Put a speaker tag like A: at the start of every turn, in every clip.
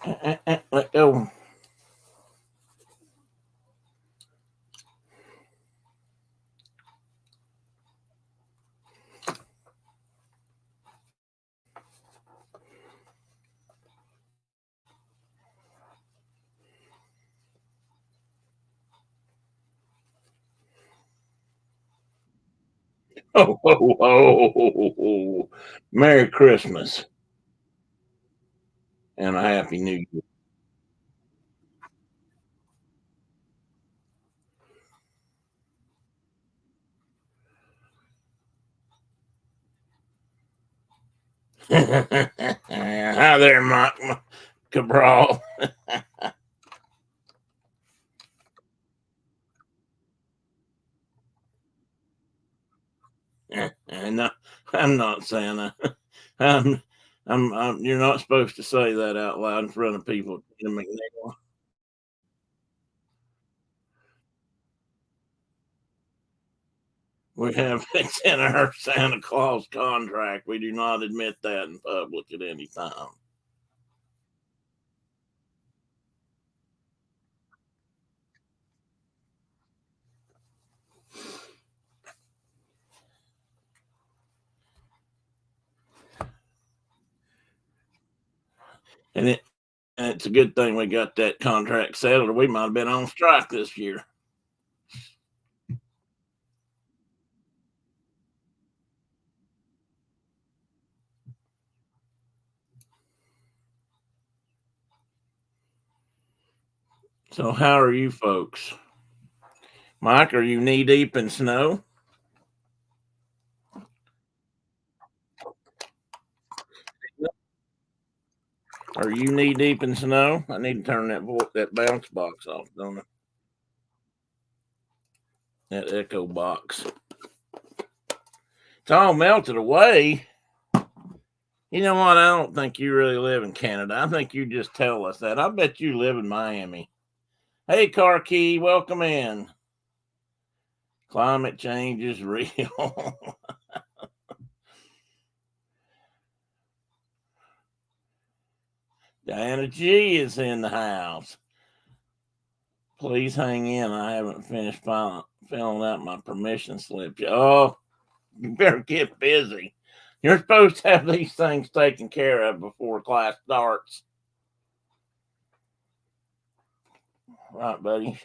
A: Let go. Oh, oh, oh. Merry Christmas and a Happy New Year. Hi there, Mike Cabral. No, I'm not Santa. I'm, you're not supposed to say that out loud in front of people. Tina McNeil. We have it's in our Santa Claus contract. We do not admit that in public at any time. And it's a good thing we got that contract settled, or we might have been on strike this year. So, how are you folks? Mike, are you knee deep in snow? Are you knee deep in snow? I need to turn that bounce box off, don't I? That echo box. It's all melted away. You know what? I don't think you really live in Canada. I think you just tell us that. I bet you live in Miami. Hey, Car Key, welcome in. Climate change is real. Diana G is in the house. Please hang in. I haven't finished filling out my permission slip yet. Oh, you better get busy. You're supposed to have these things taken care of before class starts. Right, buddy?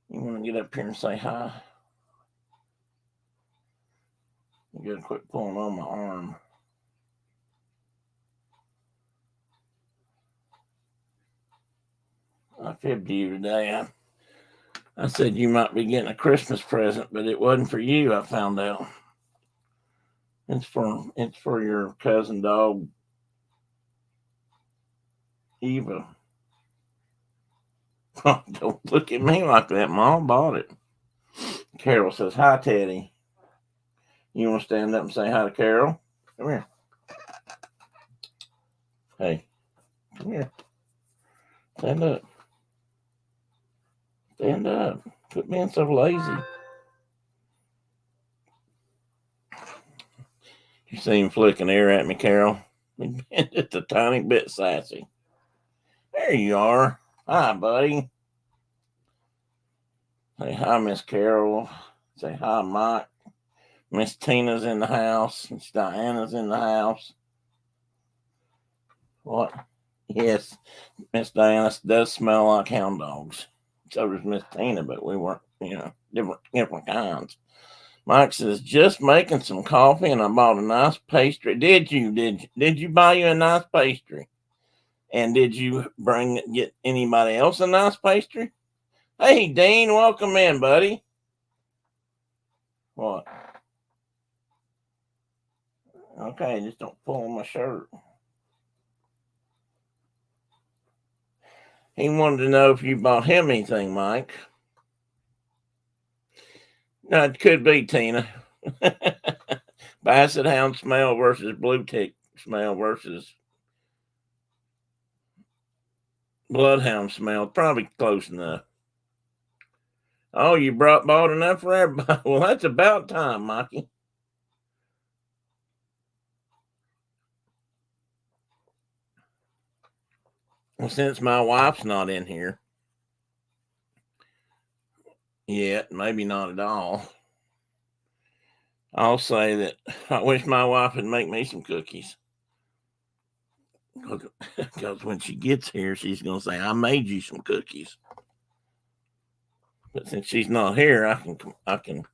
A: You want to get up here and say hi? You gotta quit pulling on my arm. I fibbed you today. I said you might be getting a Christmas present, but it wasn't for you. I found out it's for your cousin dog, Eva. Don't look at me like that. Mom bought it. Carol says hi, Teddy. You want to stand up and say hi to Carol? Come here. Hey, come here. Stand up. Stand up. Quit being so lazy. You see him flicking air at me, Carol? Just a tiny bit sassy. There you are. Hi, buddy. Say hi, Miss Carol. Say hi, Mike. Miss Tina's in the house. Miss Diana's in the house. What? Yes, Miss Diana does smell like hound dogs. So does Miss Tina, but we weren't, different kinds. Mike says, just making some coffee and I bought a nice pastry. Did you buy you a nice pastry? And did you get anybody else a nice pastry? Hey, Dean, welcome in, buddy. What? Okay, just don't pull on my shirt. He wanted to know if you bought him anything, Mike. No, it could be Tina. Basset hound smell versus blue tick smell versus bloodhound smell. Probably close enough. Oh, you bought enough for everybody. Well, that's about time, Mikey. Well, since my wife's not in here yet, maybe not at all, I'll say that I wish my wife would make me some cookies. Because when she gets here, she's going to say, I made you some cookies. But since she's not here, I can,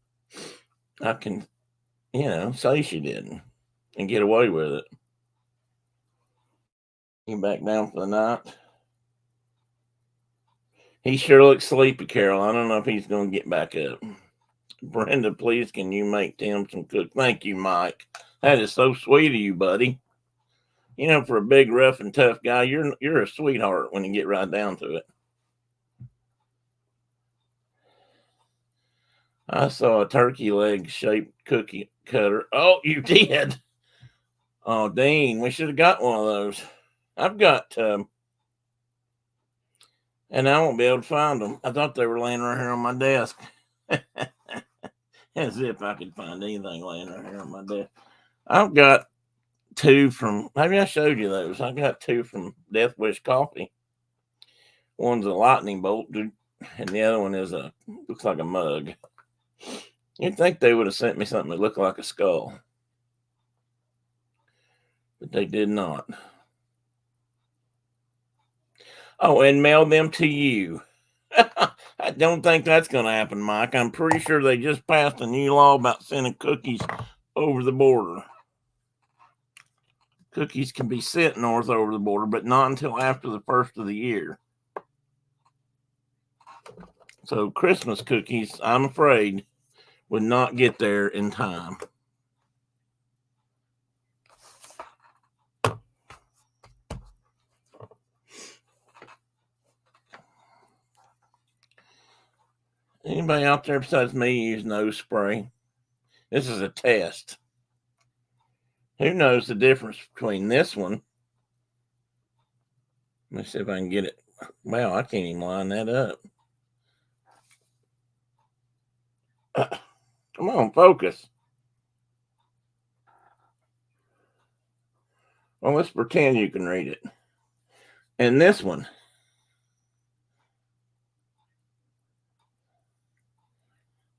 A: say she didn't and get away with it. You back down for the night? He sure looks sleepy, Carol. I don't know if he's going to get back up. Brenda, please, can you make Tim some cook? Thank you, Mike. That is so sweet of you, buddy. For a big, rough, and tough guy, you're a sweetheart when you get right down to it. I saw a turkey leg shaped cookie cutter. Oh, you did? Oh, Dean, we should have got one of those. I've got, and I won't be able to find them. I thought they were laying right here on my desk. As if I could find anything laying right here on my desk. I've got two from, maybe I showed you those. I got two from Death Wish Coffee. One's a lightning bolt, and the other one looks like a mug. You'd think they would have sent me something that looked like a skull, but they did not. Oh, and mail them to you. I don't think that's going to happen, Mike. I'm pretty sure they just passed a new law about sending cookies over the border. Cookies can be sent north over the border, but not until after the first of the year. So Christmas cookies, I'm afraid, would not get there in time. Anybody out there besides me use nose spray? This is a test. Who knows the difference between this one? Let me see if I can get it. Wow, I can't even line that up. Come on, focus. Well, let's pretend you can read it. And this one.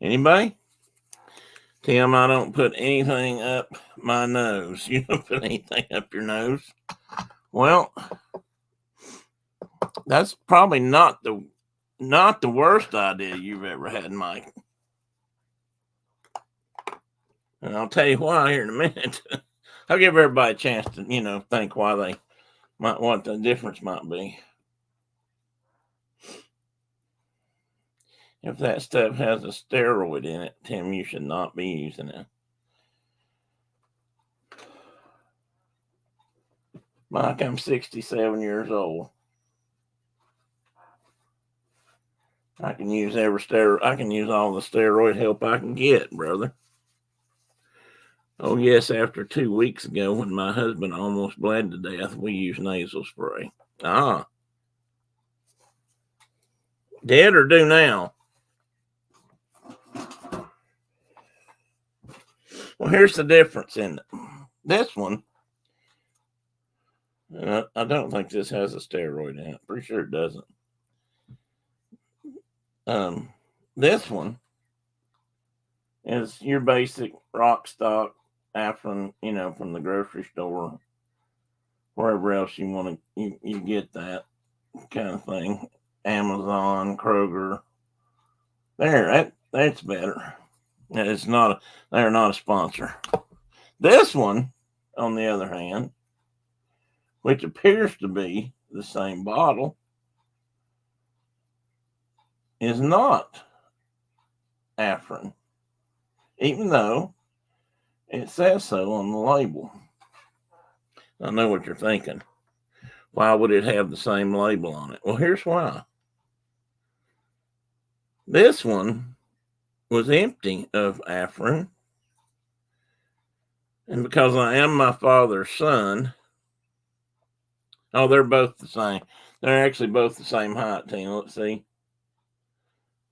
A: Anybody? Tim, I don't put anything up my nose. You don't put anything up your nose. Well, that's probably not the worst idea you've ever had, Mike. And I'll tell you why here in a minute. I'll give everybody a chance to, think why they what the difference might be. If that stuff has a steroid in it, Tim, you should not be using it. Mike, I'm 67 years old. I can use I can use all the steroid help I can get, brother. Oh, yes, after 2 weeks ago when my husband almost bled to death, we used nasal spray. Ah. Dead or do now? Well, here's the difference in it. This one, I don't think this has a steroid in it. Pretty sure it doesn't. This one is your basic rock stock Afrin, from the grocery store, wherever else you want to, you get that kind of thing. Amazon, Kroger. That's better. It's not. They're not a sponsor. This one, on the other hand, which appears to be the same bottle, is not Afrin, even though it says so on the label. I know what you're thinking. Why would it have the same label on it? Well, here's why. This one was empty of Afrin, and because I am my father's son, they're both the same. They're actually both the same height, Tina. Let's see.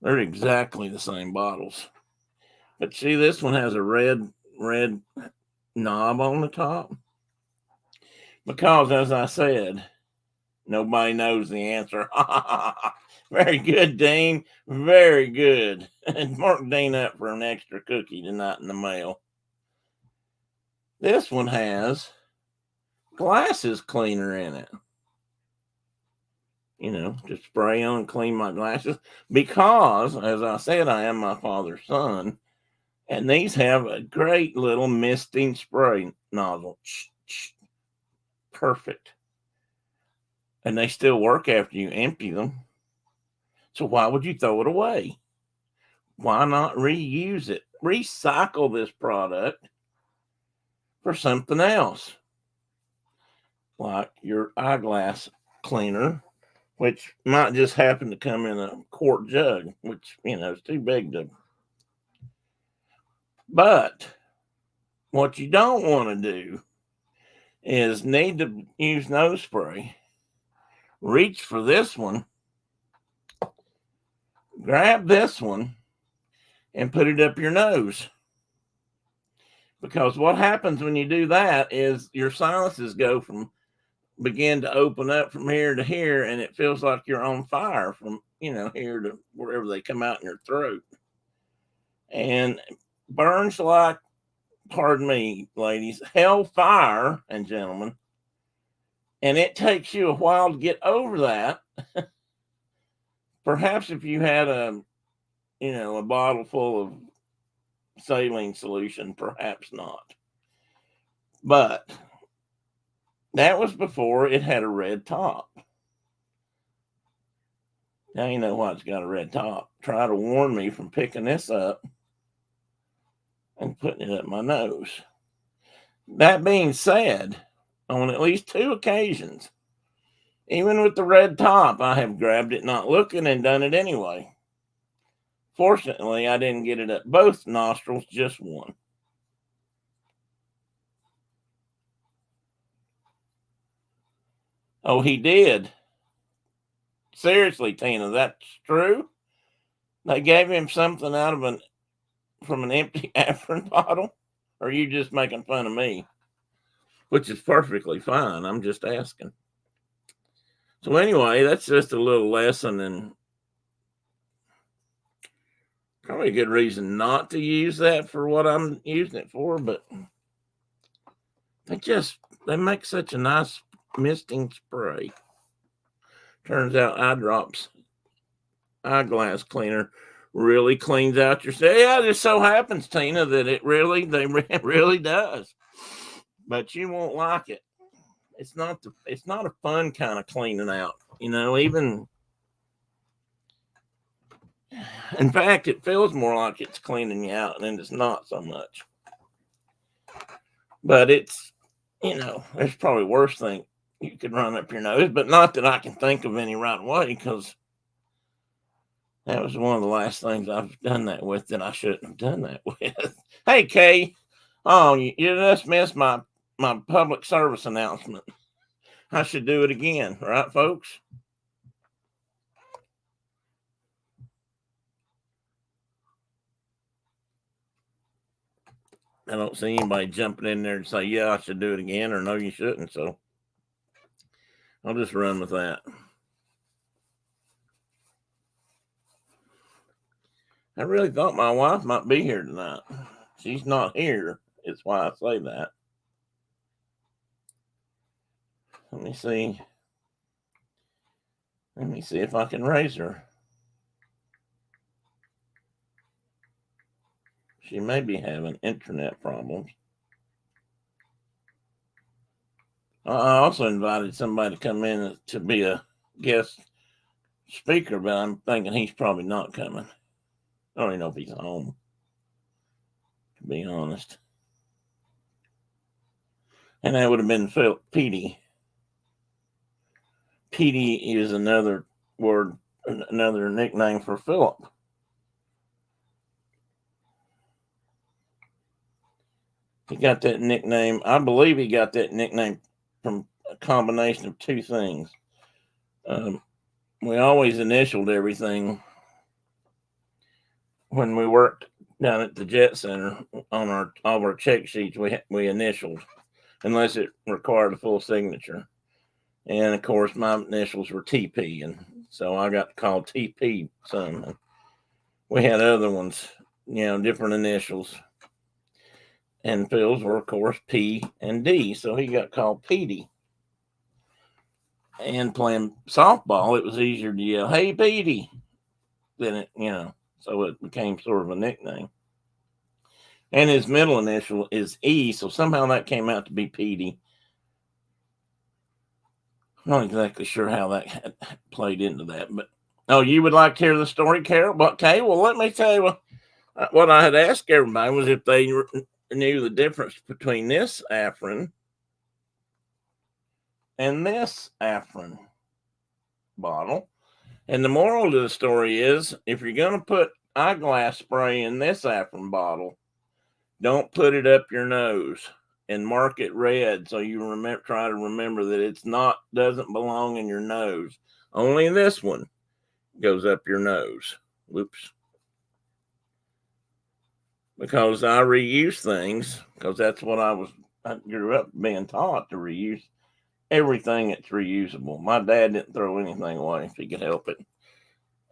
A: They're exactly the same bottles. But see, this one has a red knob on the top. Because, as I said, Nobody knows the answer. Very good, Dean. Very good. And mark Dean up for an extra cookie tonight in the mail. This one has glasses cleaner in it. You know, to spray on and clean my glasses. Because, as I said, I am my father's son. And these have a great little misting spray nozzle. Perfect. And they still work after you empty them. So why would you throw it away? Why not reuse it? Recycle this product for something else. Like your eyeglass cleaner, which might just happen to come in a quart jug, which, you know, is too big to. But what you don't want to do is need to use nose spray. Reach for this one, grab this one, and put it up your nose. Because what happens when you do that is your sinuses begin to open up from here to here, and it feels like you're on fire from, you know, here to wherever they come out in your throat. And burns like, pardon me, ladies, hellfire and gentlemen. And it takes you a while to get over that. Perhaps if you had a bottle full of saline solution, perhaps not. But that was before it had a red top. Now you know why it's got a red top. Try to warn me from picking this up and putting it up my nose. That being said, on at least 2 occasions, even with the red top, I have grabbed it not looking and done it anyway. Fortunately, I didn't get it up both nostrils, just one. Oh, he did. Seriously, Tina, that's true? They gave him something from an empty Afrin bottle? Or are you just making fun of me? Which is perfectly fine. I'm just asking. So anyway, that's just a little lesson, and probably a good reason not to use that for what I'm using it for, but they make such a nice misting spray. Turns out eyeglass cleaner really cleans out your. Yeah, it just so happens, Tina, that it really does. But you won't like it. It's not a fun kind of cleaning out, you know. Even in fact, it feels more like it's cleaning you out, and it's not so much. But it's, you know, there's probably worse thing you could run up your nose, but not that I can think of any right away, because that was one of the last things I've done that with that I shouldn't have done that with. Hey, Kay. Oh, you just missed my public service announcement. I should do it again, right, folks? I don't see anybody jumping in there to say, yeah, I should do it again, or no, you shouldn't. So I'll just run with that. I really thought my wife might be here tonight. She's not here. It's why I say that. Let me see. Let me see if I can raise her. She may be having internet problems. I also invited somebody to come in to be a guest speaker, but I'm thinking he's probably not coming. I don't even know if he's home, to be honest. And that would have been Phil Petey. Petey is another nickname for Philip. He got that nickname. I believe he got that nickname from a combination of 2 things. We always initialed everything when we worked down at the Jet Center on all of our check sheets. We initialed, unless it required a full signature. And of course, my initials were TP, and so I got called TP some. And we had other ones, different initials. And Phil's were, of course, P and D, so he got called Petey. And playing softball, it was easier to yell, "Hey, Petey," than it, so it became sort of a nickname. And his middle initial is E, so somehow that came out to be Petey. I'm not exactly sure how that played into that, but you would like to hear the story, Carol? Okay, well, let me tell you what I had asked everybody was if they knew the difference between this Afrin and this Afrin bottle. And the moral to the story is, if you're going to put eyeglass spray in this Afrin bottle, don't put it up your nose and mark it red so you try to remember that doesn't belong in your nose. Only this one goes up your nose. Whoops. Because I reuse things, because that's what I grew up being taught to reuse everything that's reusable. My dad didn't throw anything away if he could help it.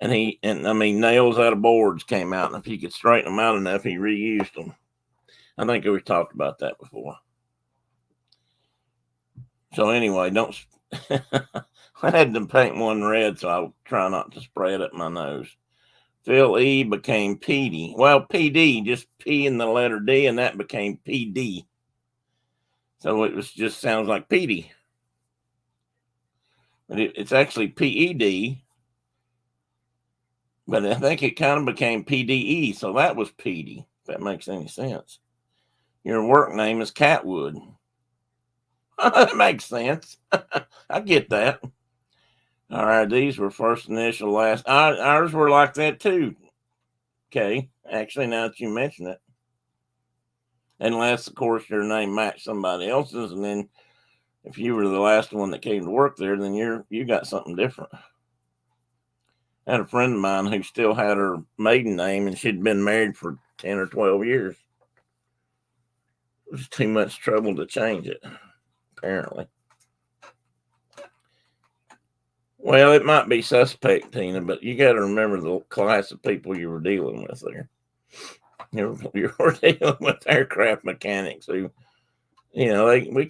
A: And nails out of boards came out, and if he could straighten them out enough, he reused them. I think we've talked about that before. So anyway, don't. I had to paint one red, so I'll try not to spray it up my nose. Phil E became PD. Well, PD, just P in the letter D, and that became PD. So it just sounds like PD. But it's actually PED. But I think it kind of became PDE, so that was PD, if that makes any sense. Your work name is Catwood. That makes sense. I get that. All right, these were first initial, last. Ours were like that too. Okay, actually, now that you mention it, unless of course your name matched somebody else's, and then if you were the last one that came to work there, then you got something different. I had a friend of mine who still had her maiden name, and she'd been married for 10 or 12 years. It was too much trouble to change it, apparently. Well, it might be suspect, Tina, but you got to remember the class of people you were dealing with there. You were dealing with aircraft mechanics who, we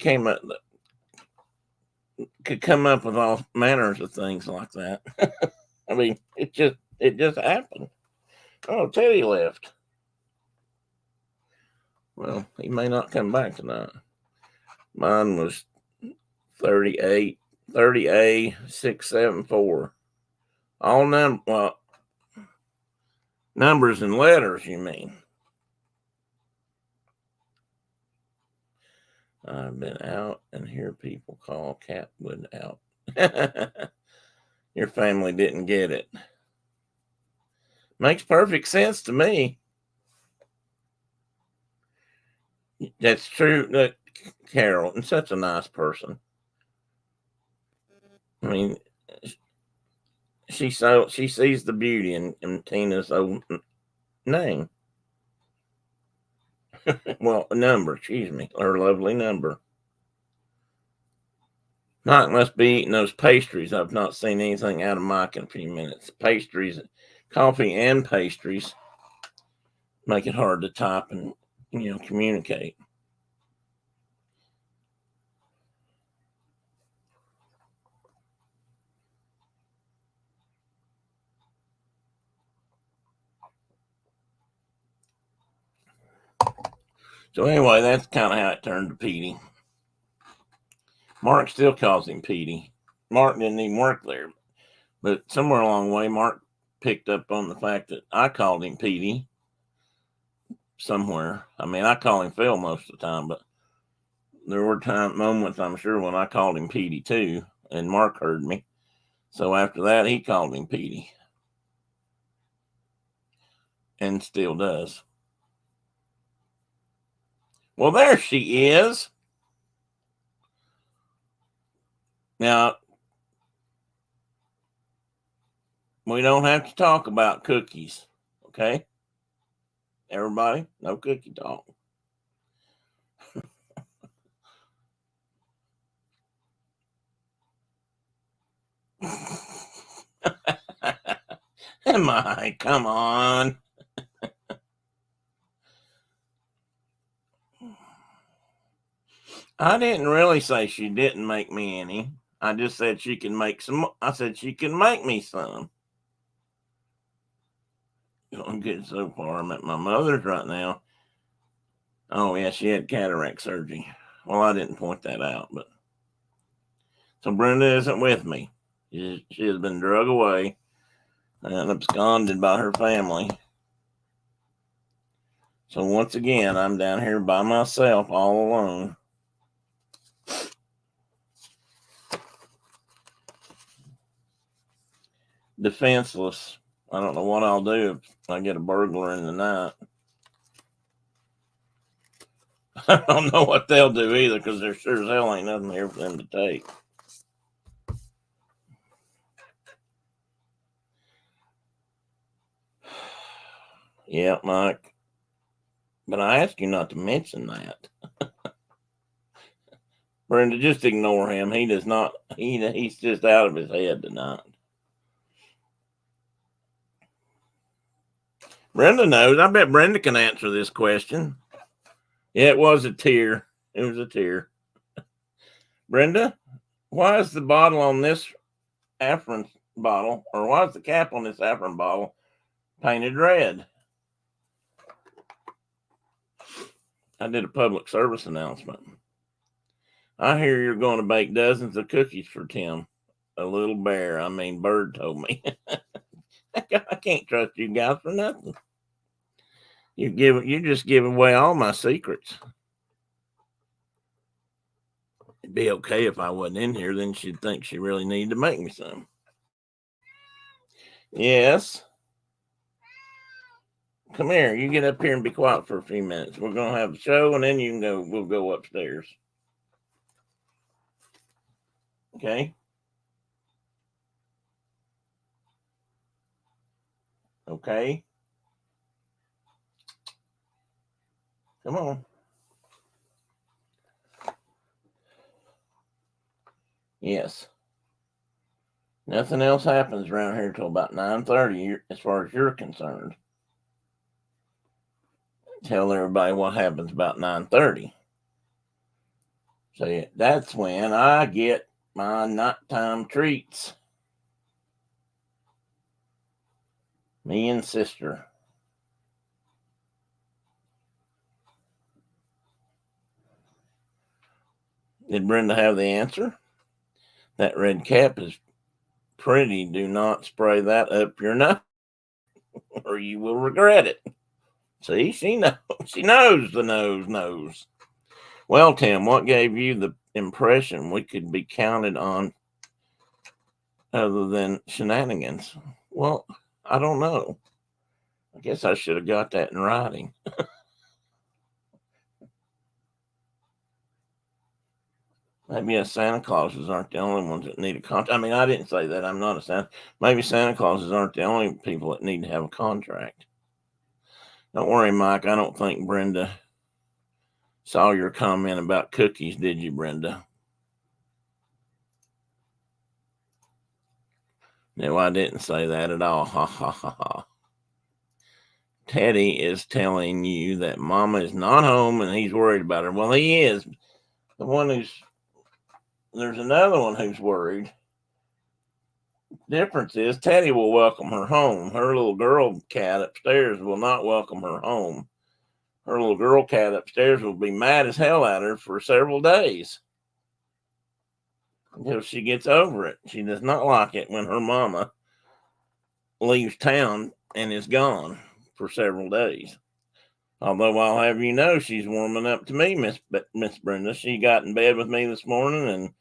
A: could come up with all manners of things like that. I mean, it just happened. Oh, Teddy left. Well, he may not come back tonight. Mine was 30A 674. All numbers and letters, you mean? I've been out and hear people call Catwood out. Your family didn't get it. Makes perfect sense to me. That's true. Look, Carol, and such a nice person. I mean, she sees the beauty in Tina's old name. Well, number, excuse me, her lovely number. Mike must be eating those pastries. I've not seen anything out of Mike in a few minutes. Pastries, coffee and pastries make it hard to type and, communicate. So anyway, that's kind of how it turned to Petey. Mark still calls him Petey. Mark didn't even work there. But somewhere along the way, Mark picked up on the fact that I called him Petey somewhere. I mean, I call him Phil most of the time, but there were moments, I'm sure, when I called him Petey too, and Mark heard me. So after that, he called him Petey. And still does. Well, there she is. Now, we don't have to talk about cookies, okay? Everybody, no cookie talk. Mike, come on. I didn't really say she didn't make me any. I just said she can make some. I said she can make me some. I'm getting so far. I'm at my mother's right now. Oh, yeah, she had cataract surgery. Well, I didn't point that out, but. So Brenda isn't with me. She has been drug away and absconded by her family. So once again, I'm down here by myself, all alone. Defenseless. I don't know what I'll do if I get a burglar in the night. I don't know what they'll do either, because there sure as hell ain't nothing here for them to take. Yeah, Mike. But I asked you not to mention that. Brenda, just ignore him. He does not. He's just out of his head tonight. Brenda knows. I bet Brenda can answer this question. Yeah, it was a tear. It was a tear. Brenda, why is the bottle on this Afrin bottle, or why is the cap on this Afrin bottle painted red? I did a public service announcement. I hear you're going to bake dozens of cookies for Tim. A little bear, Bird told me. I can't trust you guys for nothing. You just give away all my secrets. It'd be okay if I wasn't in here, then she'd think she really needed to make me some. Yes. Come here, you get up here and be quiet for a few minutes. We're gonna have a show and then we'll go upstairs. Okay? Okay. Come on. Yes. Nothing else happens around here till about 9:30 as far as you're concerned. Tell everybody what happens about 9:30. So yeah, that's when I get my nighttime treats. Me and sister. Did Brenda have the answer? That red cap is pretty. Do not spray that up your nose or you will regret it. See, she knows. She knows the nose knows. Well, Tim, what gave you the impression we could be counted on other than shenanigans? Well, I don't know. I guess I should have got that in writing. Maybe Santa Clauses aren't the only ones that need a contract. I didn't say that. I'm not a Santa. Maybe Santa Clauses aren't the only people that need to have a contract. Don't worry, Mike. I don't think Brenda saw your comment about cookies, did you, Brenda? No, I didn't say that at all. Ha ha ha ha. Teddy is telling you that Mama is not home and he's worried about her. Well, he is. There's another one who's worried. Difference is Teddy will welcome her home. Her little girl cat upstairs will not welcome her home. Her little girl cat upstairs will be mad as hell at her for several days until she gets over it. She does not like it when her mama leaves town and is gone for several days. Although I'll have you know, she's warming up to me, Miss Brenda. She got in bed with me this morning, and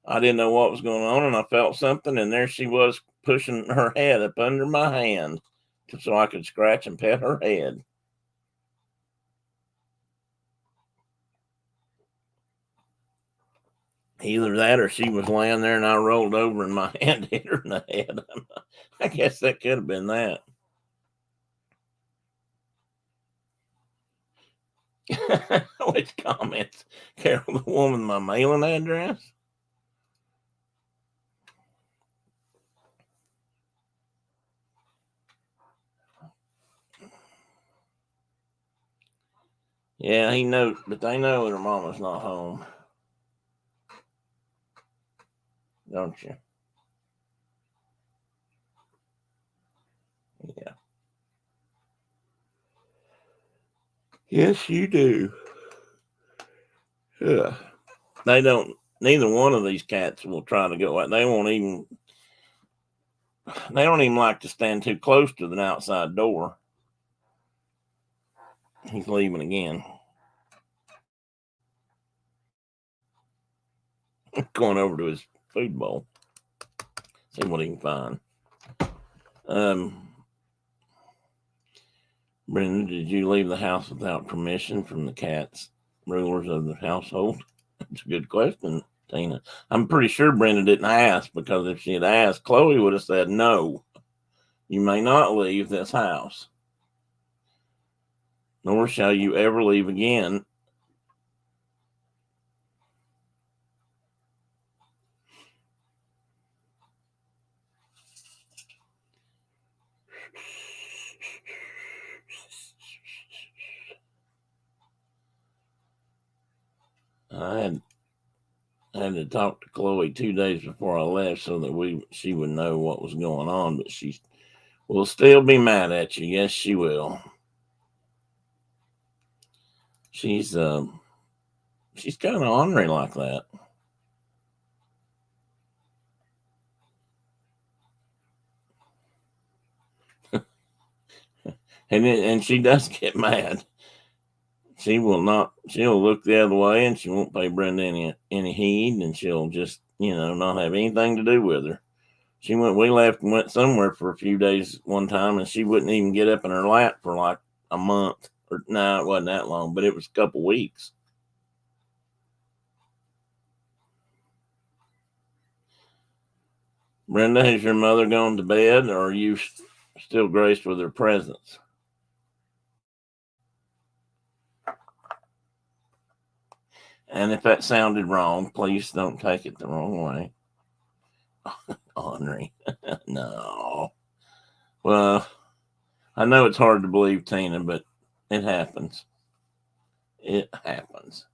A: I didn't know what was going on, and I felt something, and there she was pushing her head up under my hand so I could scratch and pet her head. Either that or she was laying there and I rolled over and my hand hit her in the head. I guess that could have been that. Which comments? Carol, the woman, my mailing address? Yeah, he knows, but they know their mama's not home. Don't you? Yeah. Yes, you do. Yeah. They don't. Neither one of these cats will try to go out. They won't even. They don't even like to stand too close to the outside door. He's leaving again. Going over to his food bowl. See what he can find. Brenda, did you leave the house without permission from the cats, rulers of the household? That's a good question, Tina. I'm pretty sure Brenda didn't ask, because if she had asked, Chloe would have said, no, you may not leave this house, nor shall you ever leave again. I had to talk to Chloe 2 days before I left so that she would know what was going on, but she will still be mad at you. Yes, she will. She's kind of ornery like that. And she does get mad. She will not. She'll look the other way, and she won't pay Brenda any heed, and she'll just not have anything to do with her. We left and went somewhere for a few days one time, and she wouldn't even get up in her lap for like a month. Or no, it wasn't that long, but it was a couple weeks. Brenda, has your mother gone to bed, or are you still graced with her presence? And if that sounded wrong, please don't take it the wrong way. Henry. No. Well, I know it's hard to believe, Tina, but it happens. It happens.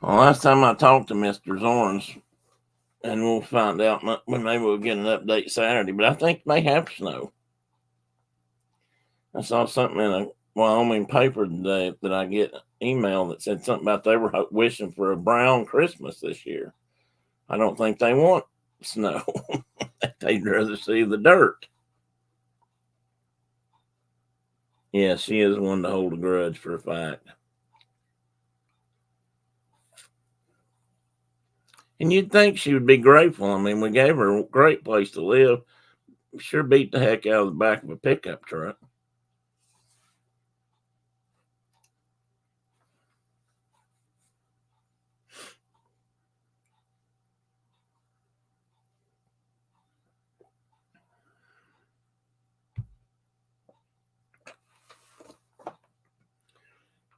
A: Well, last time I talked to Mr. Zorns, and we'll find out, maybe we'll get an update Saturday, but I think it may have snow. I saw something in a Wyoming paper today that I get email that said something about they were wishing for a brown Christmas this year. I don't think they want snow. They'd rather see the dirt. Yeah, she is one to hold a grudge for a fact. And you'd think she would be grateful. I mean, we gave her a great place to live. Sure beat the heck out of the back of a pickup truck.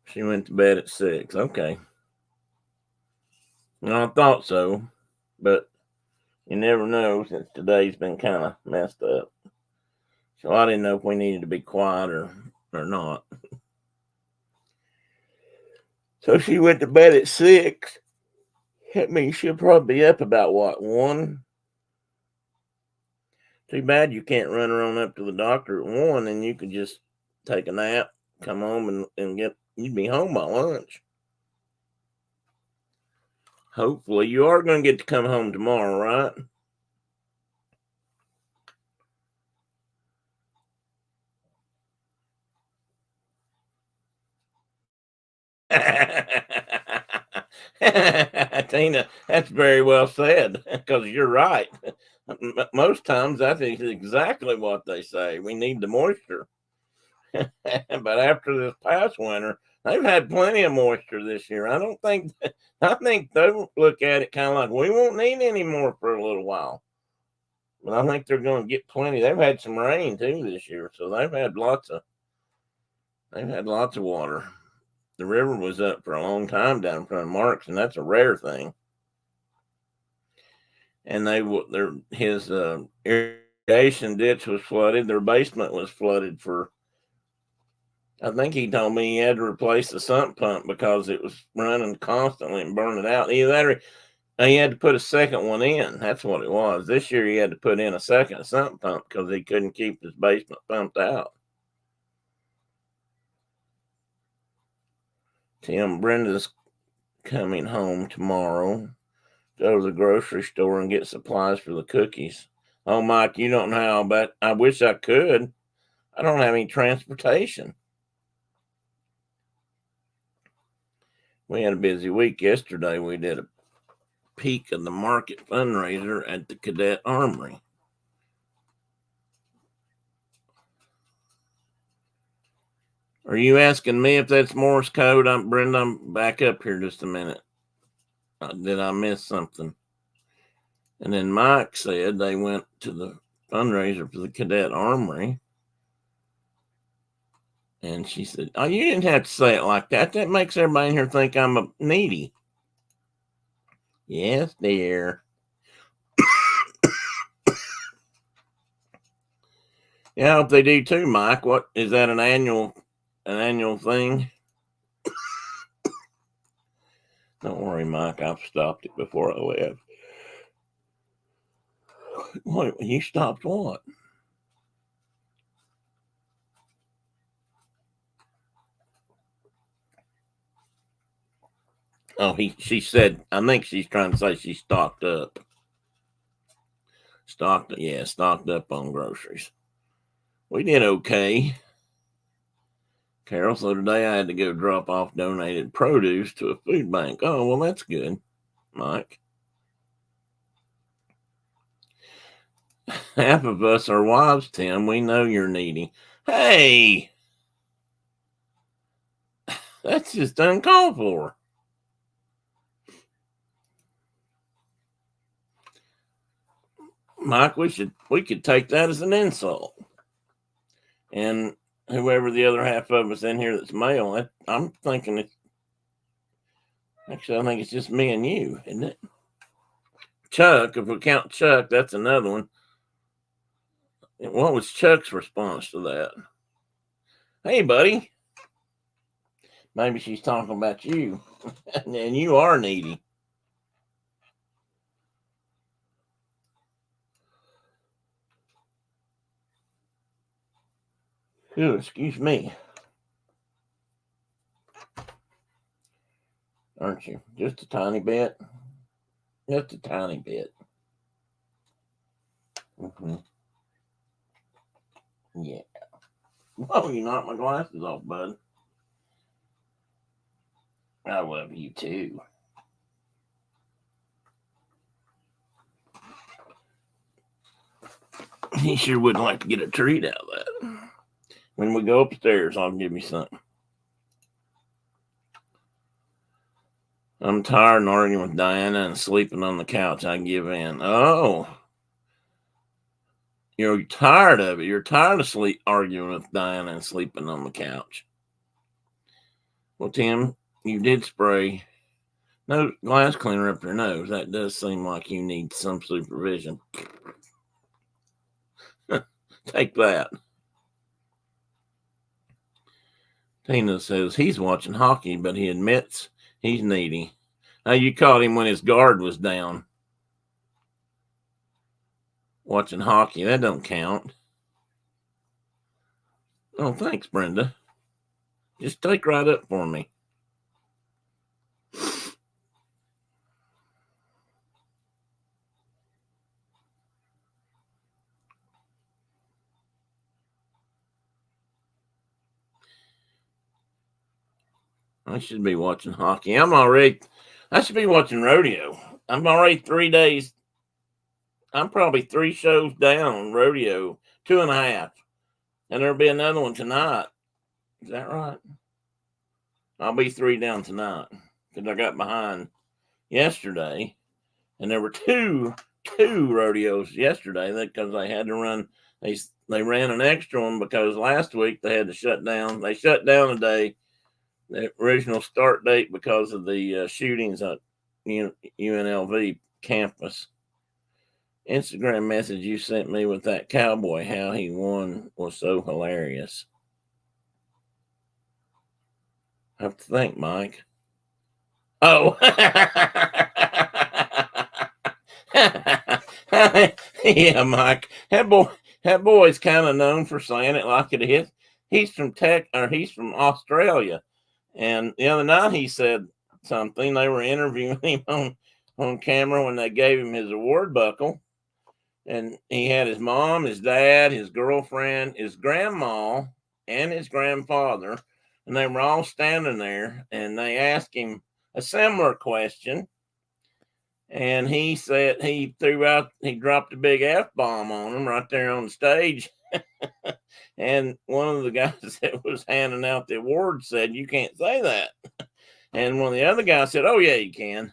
A: She went to bed at 6. Okay. Well, I thought so, but you never know since today's been kind of messed up. So I didn't know if we needed to be quiet or not. So she went to bed at 6. That means she'll probably be up about what, 1? Too bad you can't run her on up to the doctor at 1 and you could just take a nap, come home and you'd be home by lunch. Hopefully you are going to get to come home tomorrow, right? Tina, that's very well said, because you're right. Most times that is exactly what they say. We need the moisture. But after this past winter, they've had plenty of moisture this year. I think they look at it kind of like we won't need any more for a little while. But I think they're going to get plenty. They've had some rain too this year, so they've had lots of water. The river was up for a long time down in front of Marks, and that's a rare thing. and his irrigation ditch was flooded. Their basement was flooded for. I think he told me he had to replace the sump pump because it was running constantly and burning out. Either that or he had to put a second one in. That's what it was. This year he had to put in a second sump pump because he couldn't keep his basement pumped out. Tim, Brenda's coming home tomorrow. Go to the grocery store and get supplies for the cookies. Oh, Mike, you don't know how, but I wish I could. I don't have any transportation. We had a busy week yesterday. We did a peek of the market fundraiser at the Cadet Armory. Are you asking me if that's Morse code? Brenda, I'm back up here just a minute. Did I miss something? And then Mike said they went to the fundraiser for the Cadet Armory. And she said, oh, you didn't have to say it like that. That makes everybody in here think I'm a needy. Yes, dear. Yeah, I hope they do too, Mike. What is that, an annual thing? Don't worry, Mike. I've stopped it before I left. Wait, you stopped what? Oh, she said, I think she's trying to say she stocked up. Stocked up on groceries. We did okay. Carol, so today I had to go drop off donated produce to a food bank. Oh, well, that's good, Mike. Half of us are wives, Tim. We know you're needy. Hey! That's just uncalled for. Mike, we could take that as an insult. And whoever the other half of us in here that's male, I'm thinking I think it's just me and you, isn't it? Chuck, if we count Chuck, that's another one. What was Chuck's response to that? Hey, buddy. Maybe she's talking about you. And you are needy. Ooh, excuse me. Aren't you? Just a tiny bit. Just a tiny bit. Mm-hmm. Yeah. Whoa, you knocked my glasses off, bud. I love you too. He sure would like to get a treat out of that. When we go upstairs, I'll give you something. I'm tired and arguing with Diana and sleeping on the couch. I give in. Oh. You're tired of it. You're tired of arguing with Diana and sleeping on the couch. Well, Tim, you did spray no glass cleaner up your nose. That does seem like you need some supervision. Take that. Tina says he's watching hockey, but he admits he's needy. Now, you caught him when his guard was down. Watching hockey, that don't count. Oh, thanks, Brenda. Just take right up for me. I should be watching hockey. I should be watching rodeo. I'm already 3 days. I'm probably 3 shows down rodeo, 2.5. And there'll be another one tonight. Is that right? I'll be 3 down tonight because I got behind yesterday. And there were two rodeos yesterday because they had to run. They ran an extra one because last week they had to shut down. They shut down a day, the original start date, because of the shootings at UNLV campus. Instagram message you sent me with that cowboy, how he won, was so hilarious. I have to think, Mike. Oh. Yeah, Mike. That boy's kind of known for saying it like it is. He's from he's from Australia. And the other night he said something. They were interviewing him on camera when they gave him his award buckle. And he had his mom, his dad, his girlfriend, his grandma, and his grandfather. And they were all standing there, and they asked him a similar question. And he said he dropped a big F-bomb on him right there on the stage. And one of the guys that was handing out the award said, "You can't say that." And one of the other guys said, "Oh yeah, you can."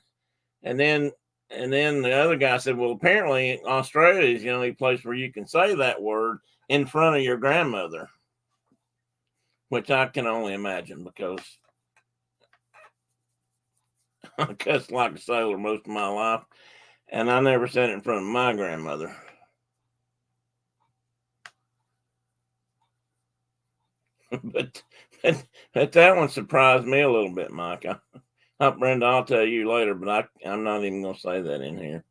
A: And then the other guy said, "Well, apparently Australia is the only place where you can say that word in front of your grandmother," which I can only imagine because I cussed like a sailor most of my life, and I never said it in front of my grandmother. but that one surprised me a little bit, Mike. Brenda, I'll tell you later, but I'm not even going to say that in here.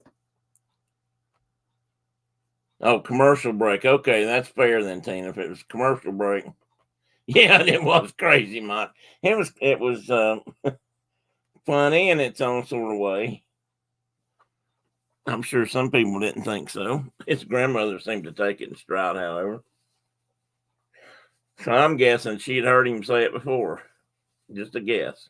A: Oh, commercial break. Okay, that's fair then, Tina. If it was commercial break, yeah, it was crazy, Mike. It was funny in its own sort of way. I'm sure some people didn't think so. His grandmother seemed to take it in stride, however. So I'm guessing she'd heard him say it before. Just a guess.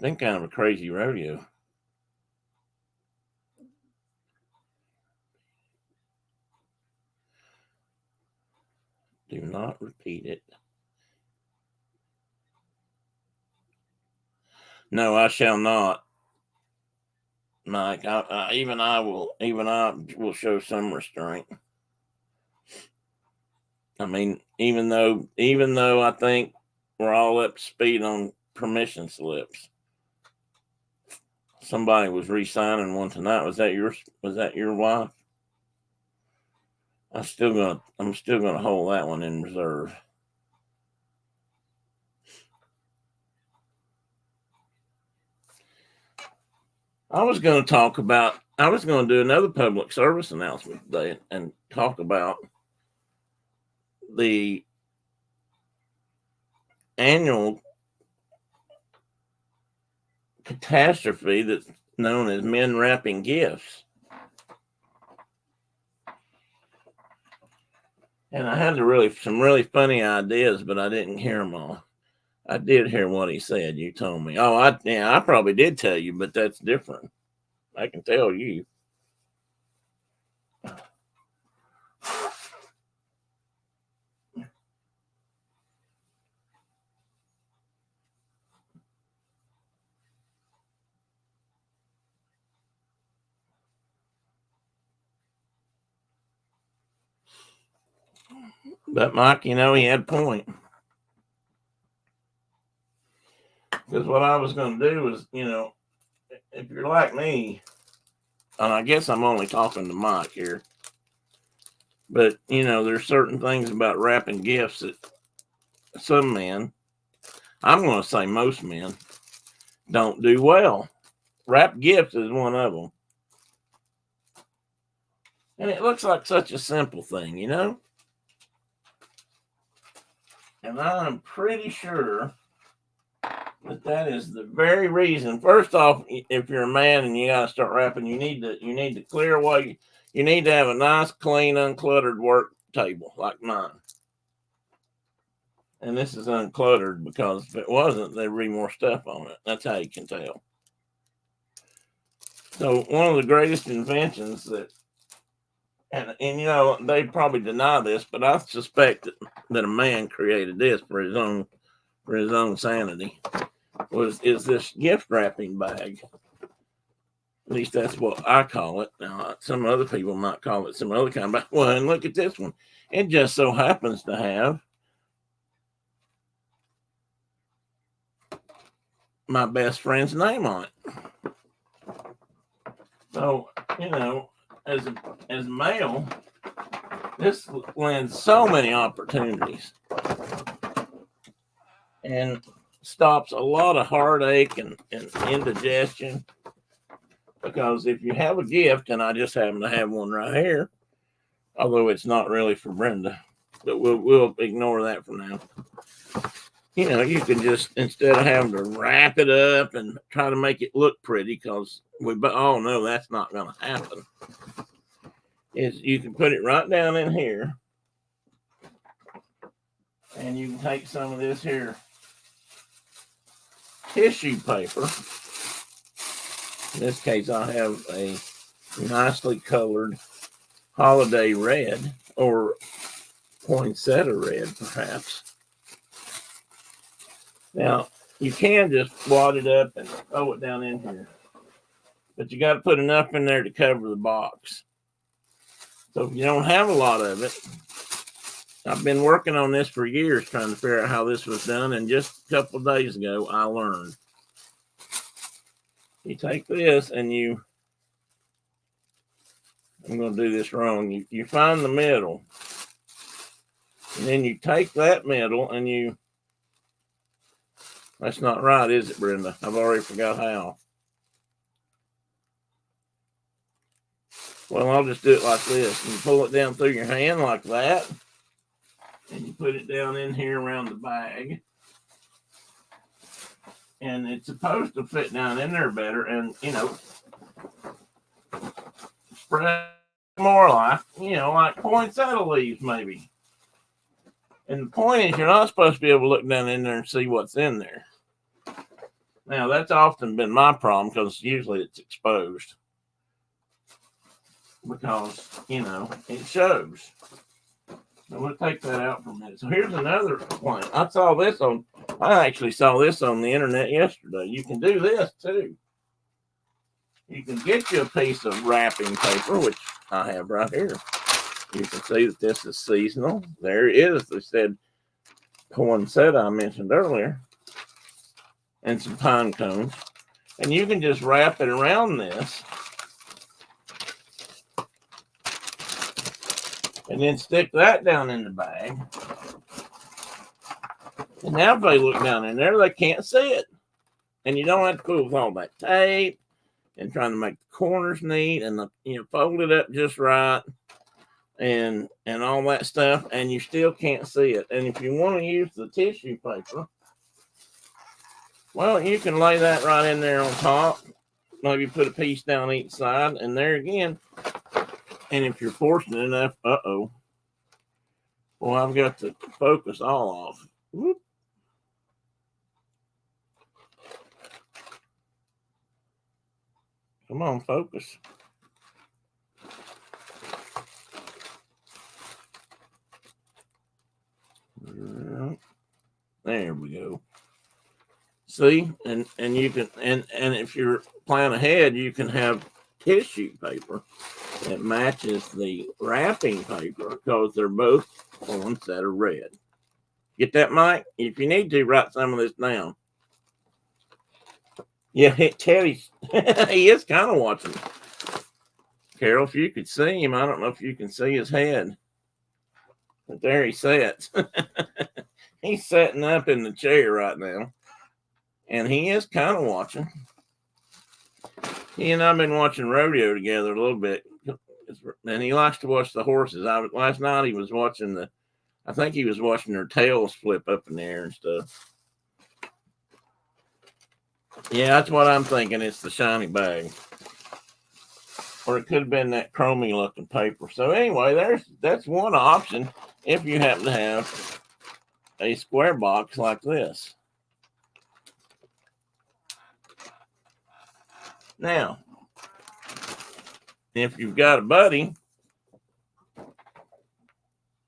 A: Been kind of a crazy rodeo. Do not repeat it. No, I shall not, Mike. I will show some restraint. I mean, even though I think we're all up to speed on permission slips. Somebody was re-signing one tonight. Was that your wife? I'm still gonna hold that one in reserve. I was going to do another public service announcement today and talk about the annual catastrophe that's known as men wrapping gifts. And I had some really funny ideas, but I didn't hear them all. I did hear what he said. You told me. Oh, I probably did tell you, but that's different. I can tell you. But Mike, he had a point. Because what I was going to do was, if you're like me, and I guess I'm only talking to Mike here, but there's certain things about wrapping gifts that some men, I'm going to say most men, don't do well. Wrap gifts is one of them. And it looks like such a simple thing, And I'm pretty sure that is the very reason. First off, if you're a man and you got to start wrapping, you need to clear away. You need to have a nice, clean, uncluttered work table like mine. And this is uncluttered because if it wasn't, there'd be more stuff on it. That's how you can tell. So one of the greatest inventions that, and they probably deny this, but I suspect that a man created this for his own sanity. Is this gift wrapping bag? At least that's what I call it. Now, some other people might call it some other kind. But well, and look at this one. It just so happens to have my best friend's name on it. So, as a male, this lends so many opportunities and stops a lot of heartache and indigestion. Because if you have a gift, and I just happen to have one right here, although it's not really for Brenda, but we'll ignore that for now. You can just, instead of having to wrap it up and try to make it look pretty, because we all know that's not going to happen, is you can put it right down in here, and you can take some of this here tissue paper. In this case, I have a nicely colored holiday red, or poinsettia red, perhaps. Now, you can just wad it up and throw it down in here, but you got to put enough in there to cover the box. So if you don't have a lot of it, I've been working on this for years, trying to figure out how this was done, and just a couple of days ago, I learned. You take this and I'm going to do this wrong. You find the middle, and then you take that middle and that's not right, is it, Brenda? I've already forgot how. Well, I'll just do it like this. You pull it down through your hand like that, and you put it down in here around the bag. And it's supposed to fit down in there better, and spread more like poinsettia leaves maybe. And the point is, you're not supposed to be able to look down in there and see what's in there. Now, that's often been my problem, because usually it's exposed, because it shows. So we'll take that out for a minute. So here's another point. I actually saw this on the internet yesterday. You can do this too. You can get you a piece of wrapping paper, which I have right here. You can see that this is seasonal. There it is. They said poinsettia I mentioned earlier, and some pine cones. And you can just wrap it around this, and then stick that down in the bag. And now if they look down in there, they can't see it. And you don't have to fool with all that tape and trying to make the corners neat and fold it up just right and all that stuff, and you still can't see it. And if you want to use the tissue paper, well, you can lay that right in there on top. Maybe put a piece down each side, and there again. And if you're fortunate enough, well, I've got the focus all off. Whoop. Come on, focus. There we go. See, and you can and if you're planning ahead, you can have tissue paper that matches the wrapping paper, because they're both ones that are red. Get that, Mike? If you need to, write some of this down. Yeah, Teddy, he is kind of watching. Carol, if you could see him, I don't know if you can see his head, but there he sits. He's sitting up in the chair right now, and he is kind of watching. He and I've been watching rodeo together a little bit, and he likes to watch the horses. Last night he was watching I think he was watching their tails flip up in the air and stuff. Yeah, that's what I'm thinking. It's the shiny bag. Or it could have been that chromy looking paper. So anyway, that's one option if you happen to have a square box like this. Now, if you've got a buddy,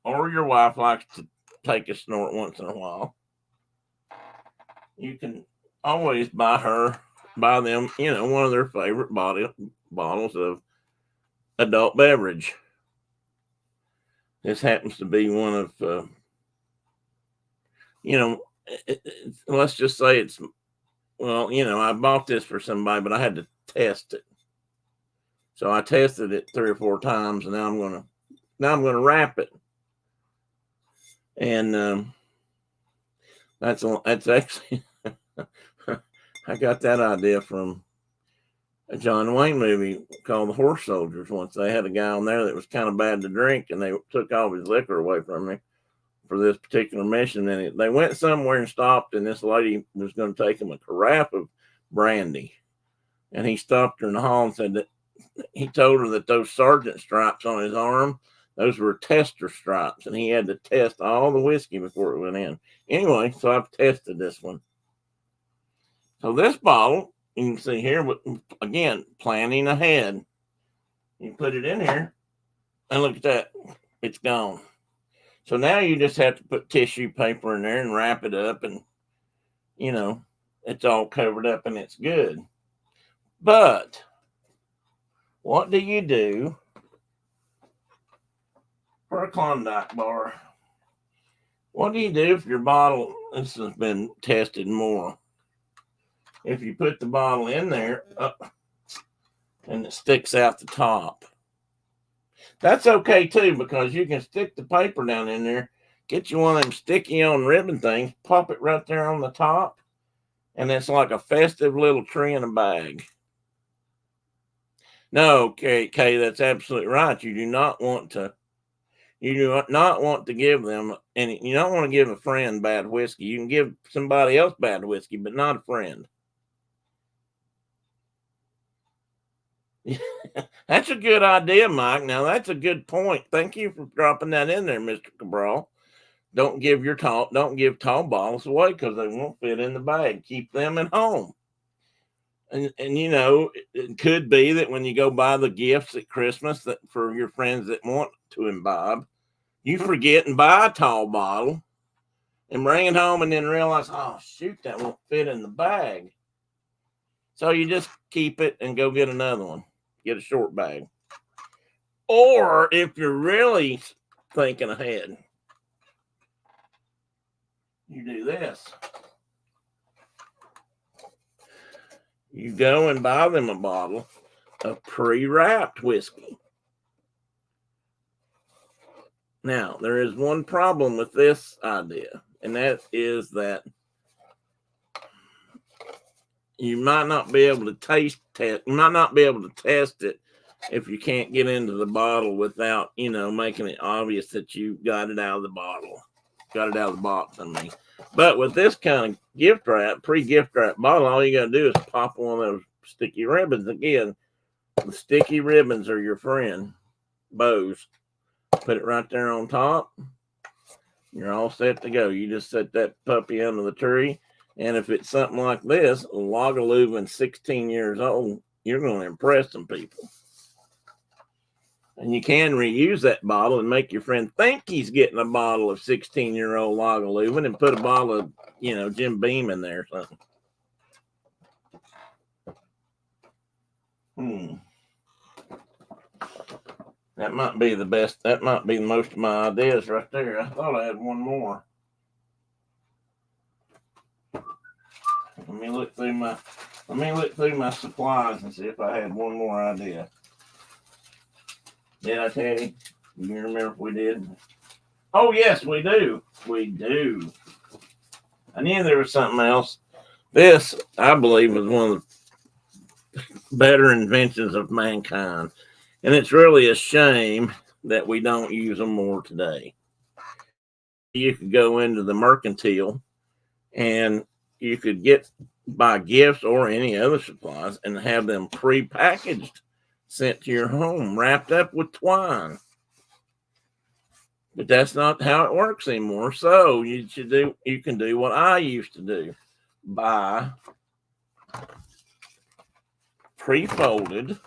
A: or your wife likes to take a snort once in a while, you can always buy them, one of their favorite bottles of adult beverage. This happens to be one of, let's just say it's well, I bought this for somebody, but I had to test it. So I tested it 3 or 4 times, and now I'm gonna wrap it. And that's actually I got that idea from a John Wayne movie called The Horse Soldiers. Once they had a guy on there that was kind of bad to drink, and they took all his liquor away from him for this particular mission. And they went somewhere and stopped, and this lady was going to take him a carafe of brandy. And he stopped her in the hall and said that he told her that those sergeant stripes on his arm, those were tester stripes, and he had to test all the whiskey before it went in. Anyway, so I've tested this one. So this bottle, you can see here, again, planning ahead. You put it in here, and look at that. It's gone. So now you just have to put tissue paper in there and wrap it up, and, it's all covered up and it's good. But what do you do for a Klondike bar? What do you do if your bottle, this has been tested more, if you put the bottle in there and it sticks out the top? That's okay too, because you can stick the paper down in there, get you one of them sticky on ribbon things, pop it right there on the top, and it's like a festive little tree in a bag. No, Kay, that's absolutely right. You do not want to give them any. You don't want to give a friend bad whiskey. You can give somebody else bad whiskey, but not a friend. That's a good idea, Mike. Now, that's a good point. Thank you for dropping that in there, Mr. Cabral. Don't give tall bottles away because they won't fit in the bag. Keep them at home. And it could be that when you go buy the gifts at Christmas that for your friends that want to imbibe, you forget and buy a tall bottle and bring it home and then realize, oh, shoot, that won't fit in the bag. So you just keep it and go get another one. Get a short bag. Or if you're really thinking ahead, you do this. You go and buy them a bottle of pre-wrapped whiskey. Now, there is one problem with this idea, and that is that you might not be able to test it if you can't get into the bottle without, making it obvious that you got it out of the bottle. Got it out of the box, I mean. But with this kind of pre-gift wrap bottle, all you got to do is pop one of those sticky ribbons. Again, the sticky ribbons are your friend. Bows. Put it right there on top. You're all set to go. You just set that puppy under the tree. And if it's something like this, Lagavulin 16 years old, you're going to impress some people. And you can reuse that bottle and make your friend think he's getting a bottle of 16-year-old Lagavulin and put a bottle of, Jim Beam in there or something. That might be the best. That might be most of my ideas right there. I thought I had one more. Let me look through my supplies and see if I had one more idea. Did I tell you? You remember if we did? Oh, yes, we do. We do. I knew there was something else. This, I believe, was one of the better inventions of mankind. And it's really a shame that we don't use them more today. You could go into the mercantile and you could buy gifts or any other supplies and have them pre-packaged, sent to your home, wrapped up with twine. But that's not how it works anymore. So you can do what I used to do. Buy pre-folded,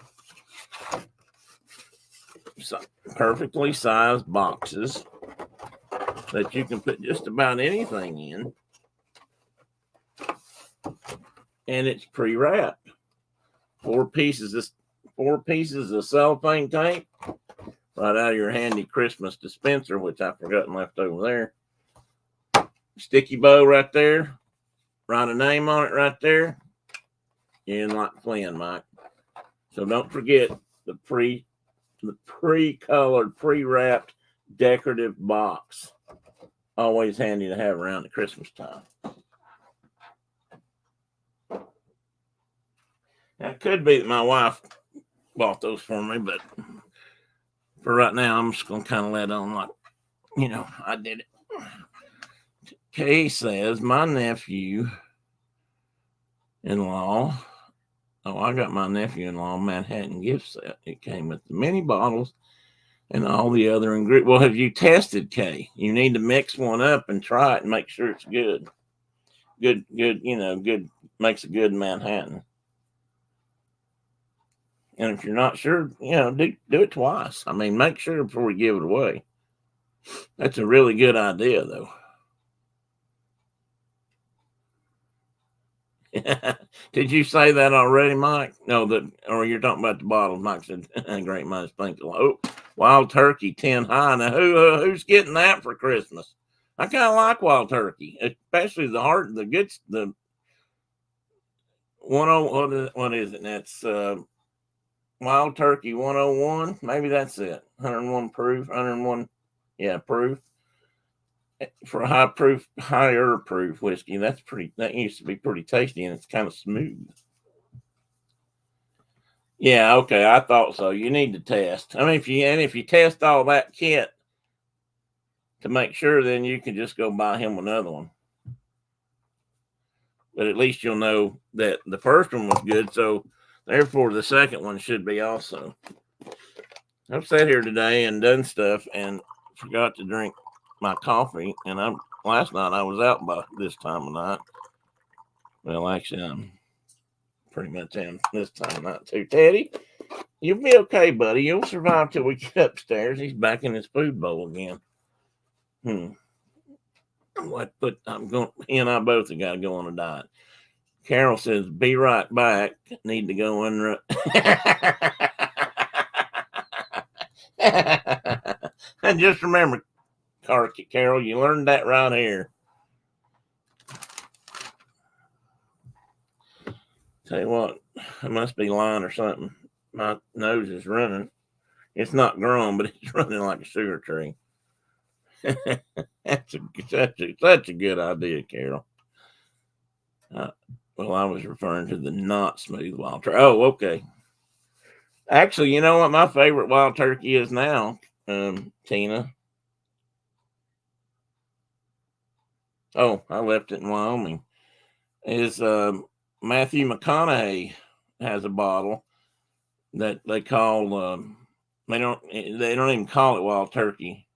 A: perfectly sized boxes that you can put just about anything in. And it's pre-wrapped. 4 pieces of cellophane tape right out of your handy Christmas dispenser, which I forgot and left over there. Sticky bow right there. write a name on it right there. You're in like Flynn, Mike. So don't forget the pre-colored, pre-wrapped decorative box. Always handy to have around the Christmas time. Now, it could be that my wife bought those for me, but for right now, I'm just going to kind of let on like, I did it. Kay says, my nephew-in-law, I got my nephew-in-law Manhattan gift set. It came with the mini bottles and all the other ingredients. Well, have you tested, Kay? You need to mix one up and try it and make sure it's good. Good, good, makes a good Manhattan. And if you're not sure, do it twice. I mean, make sure before you give it away. That's a really good idea, though. Did you say that already, Mike? No, or you're talking about the bottles. Mike said, great minds think alike. Oh, wild turkey 10 high. Now, who's getting that for Christmas? I kind of like wild turkey, especially the 10, what is it? That's Wild Turkey 101. Maybe that's it. 101 proof. 101, proof. For a higher proof whiskey, that used to be pretty tasty, and it's kind of smooth. Yeah, okay, I thought so. You need to test. I mean, if you test all that kit to make sure, then you can just go buy him another one. But at least you'll know that the first one was good, so therefore the second one should be also. I've sat here today and done stuff and forgot to drink my coffee, and last night I was out by this time of night. Well, actually, I'm pretty much in this time of night too. Teddy, you'll be okay, buddy. You'll survive till we get upstairs. He's back in his food bowl again. He and I both have got to go on a diet. Carol says, be right back. Need to go and and just remember, Carol, you learned that right here. Tell you what, I must be lying or something. My nose is running. It's not grown, but it's running like a sugar tree. That's such a good idea, Carol. Well, I was referring to the not smooth wild turkey. Oh, okay. Actually, you know what my favorite wild turkey is now, Tina? Oh, I left it in Wyoming. Is Matthew McConaughey has a bottle that they call they don't even call it wild turkey.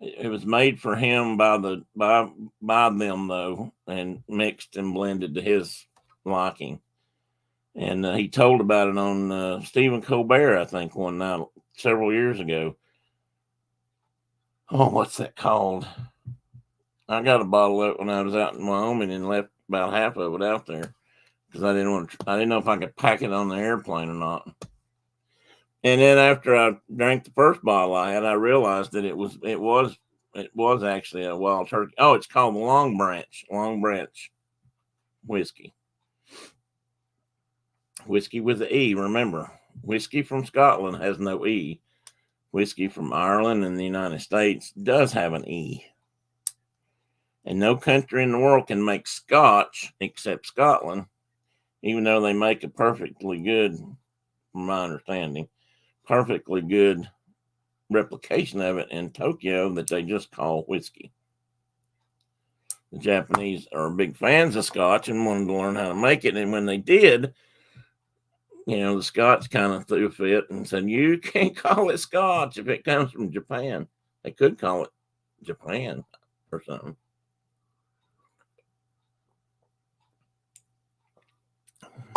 A: It was made for him by them though, and mixed and blended to his liking. And he told about it on Stephen Colbert, I think, one night several years ago. Oh, what's that called? I got a bottle of it when I was out in Wyoming and left about half of it out there because I didn't know if I could pack it on the airplane or not. And then after I drank the first bottle I had, I realized that it was actually a wild turkey. Oh, it's called the Long Branch whiskey. Whiskey with an E. Remember, whiskey from Scotland has no E. Whiskey from Ireland and the United States does have an E. And no country in the world can make Scotch except Scotland, even though they make a perfectly good, from my understanding, perfectly good replication of it in Tokyo that they just call whiskey. The Japanese are big fans of Scotch and wanted to learn how to make it. And when they did, the Scots kind of threw a fit and said, you can't call it Scotch if it comes from Japan. They could call it Japan or something.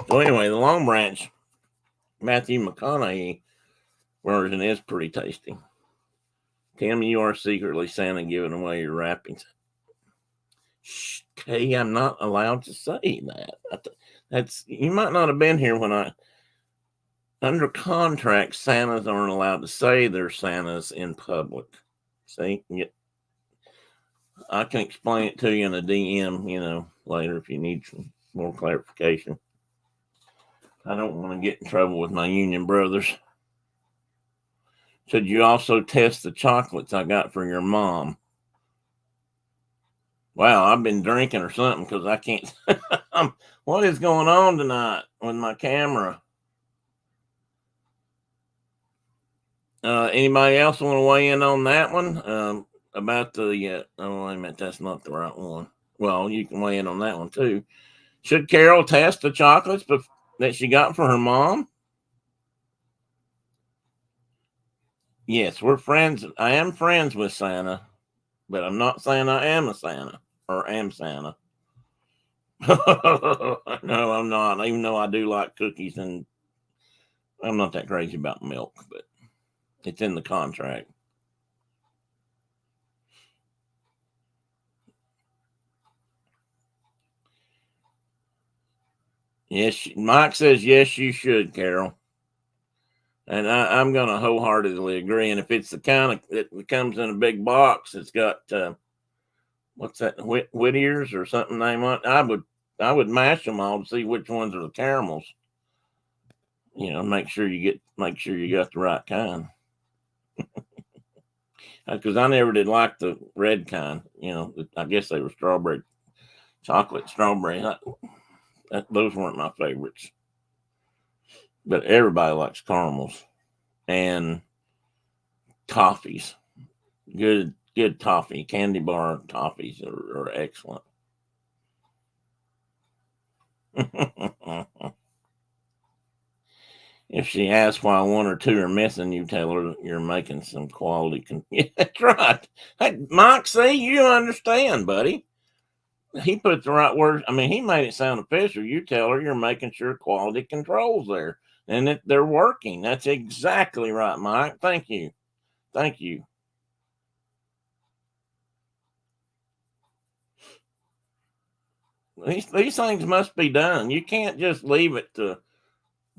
A: So anyway, the Long Branch Matthew McConaughey version is pretty tasty. Tim, you are secretly Santa giving away your wrappings. Shh, Kay, I'm not allowed to say that. You might not have been here when under contract, Santas aren't allowed to say they're Santas in public. See? I can explain it to you in a DM, later if you need some more clarification. I don't want to get in trouble with my union brothers. Should you also test the chocolates I got for your mom? Wow, I've been drinking or something because I can't. What is going on tonight with my camera? Anybody else want to weigh in on that one? About the, oh, wait a minute, that's not the right one. Well, you can weigh in on that one too. Should Carol test the chocolates that she got for her mom? Yes, we're friends. I am friends with Santa, but I'm not saying I am a Santa or am Santa. No, I'm not. Even though I do like cookies, and I'm not that crazy about milk, but it's in the contract. Yes, Mike says yes, you should, Carol. And I'm going to wholeheartedly agree. And if it's the kind of that comes in a big box, it's got what's that, Whittier's or something name on it. I would mash them all to see which ones are the caramels. Make sure you got the right kind. Because I never did like the red kind. I guess they were chocolate strawberry. Those weren't my favorites. But everybody likes caramels and toffees. Good toffee, candy bar toffees are excellent. If she asks why one or two are missing, you tell her you're making some quality. Yeah, that's right. Hey, Mike, see, you understand, buddy. He put the right words. I mean, he made it sound official. You tell her you're making sure quality control's there and that they're working. That's exactly right, Mike. Thank you. Thank you. These things must be done. You can't just leave it to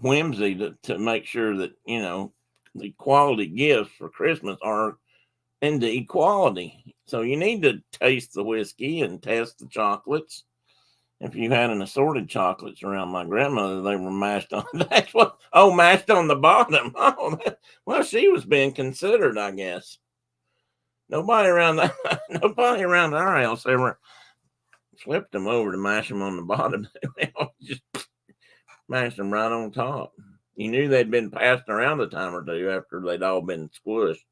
A: whimsy to make sure that, the quality gifts for Christmas are indeed quality. So you need to taste the whiskey and test the chocolates. If you had an assorted chocolates around my grandmother, they were mashed on. Mashed on the bottom. Well, she was being considered, I guess. Nobody around our house ever flipped them over to mash them on the bottom. They all just mashed them right on top. You knew they'd been passed around a time or two after they'd all been squished.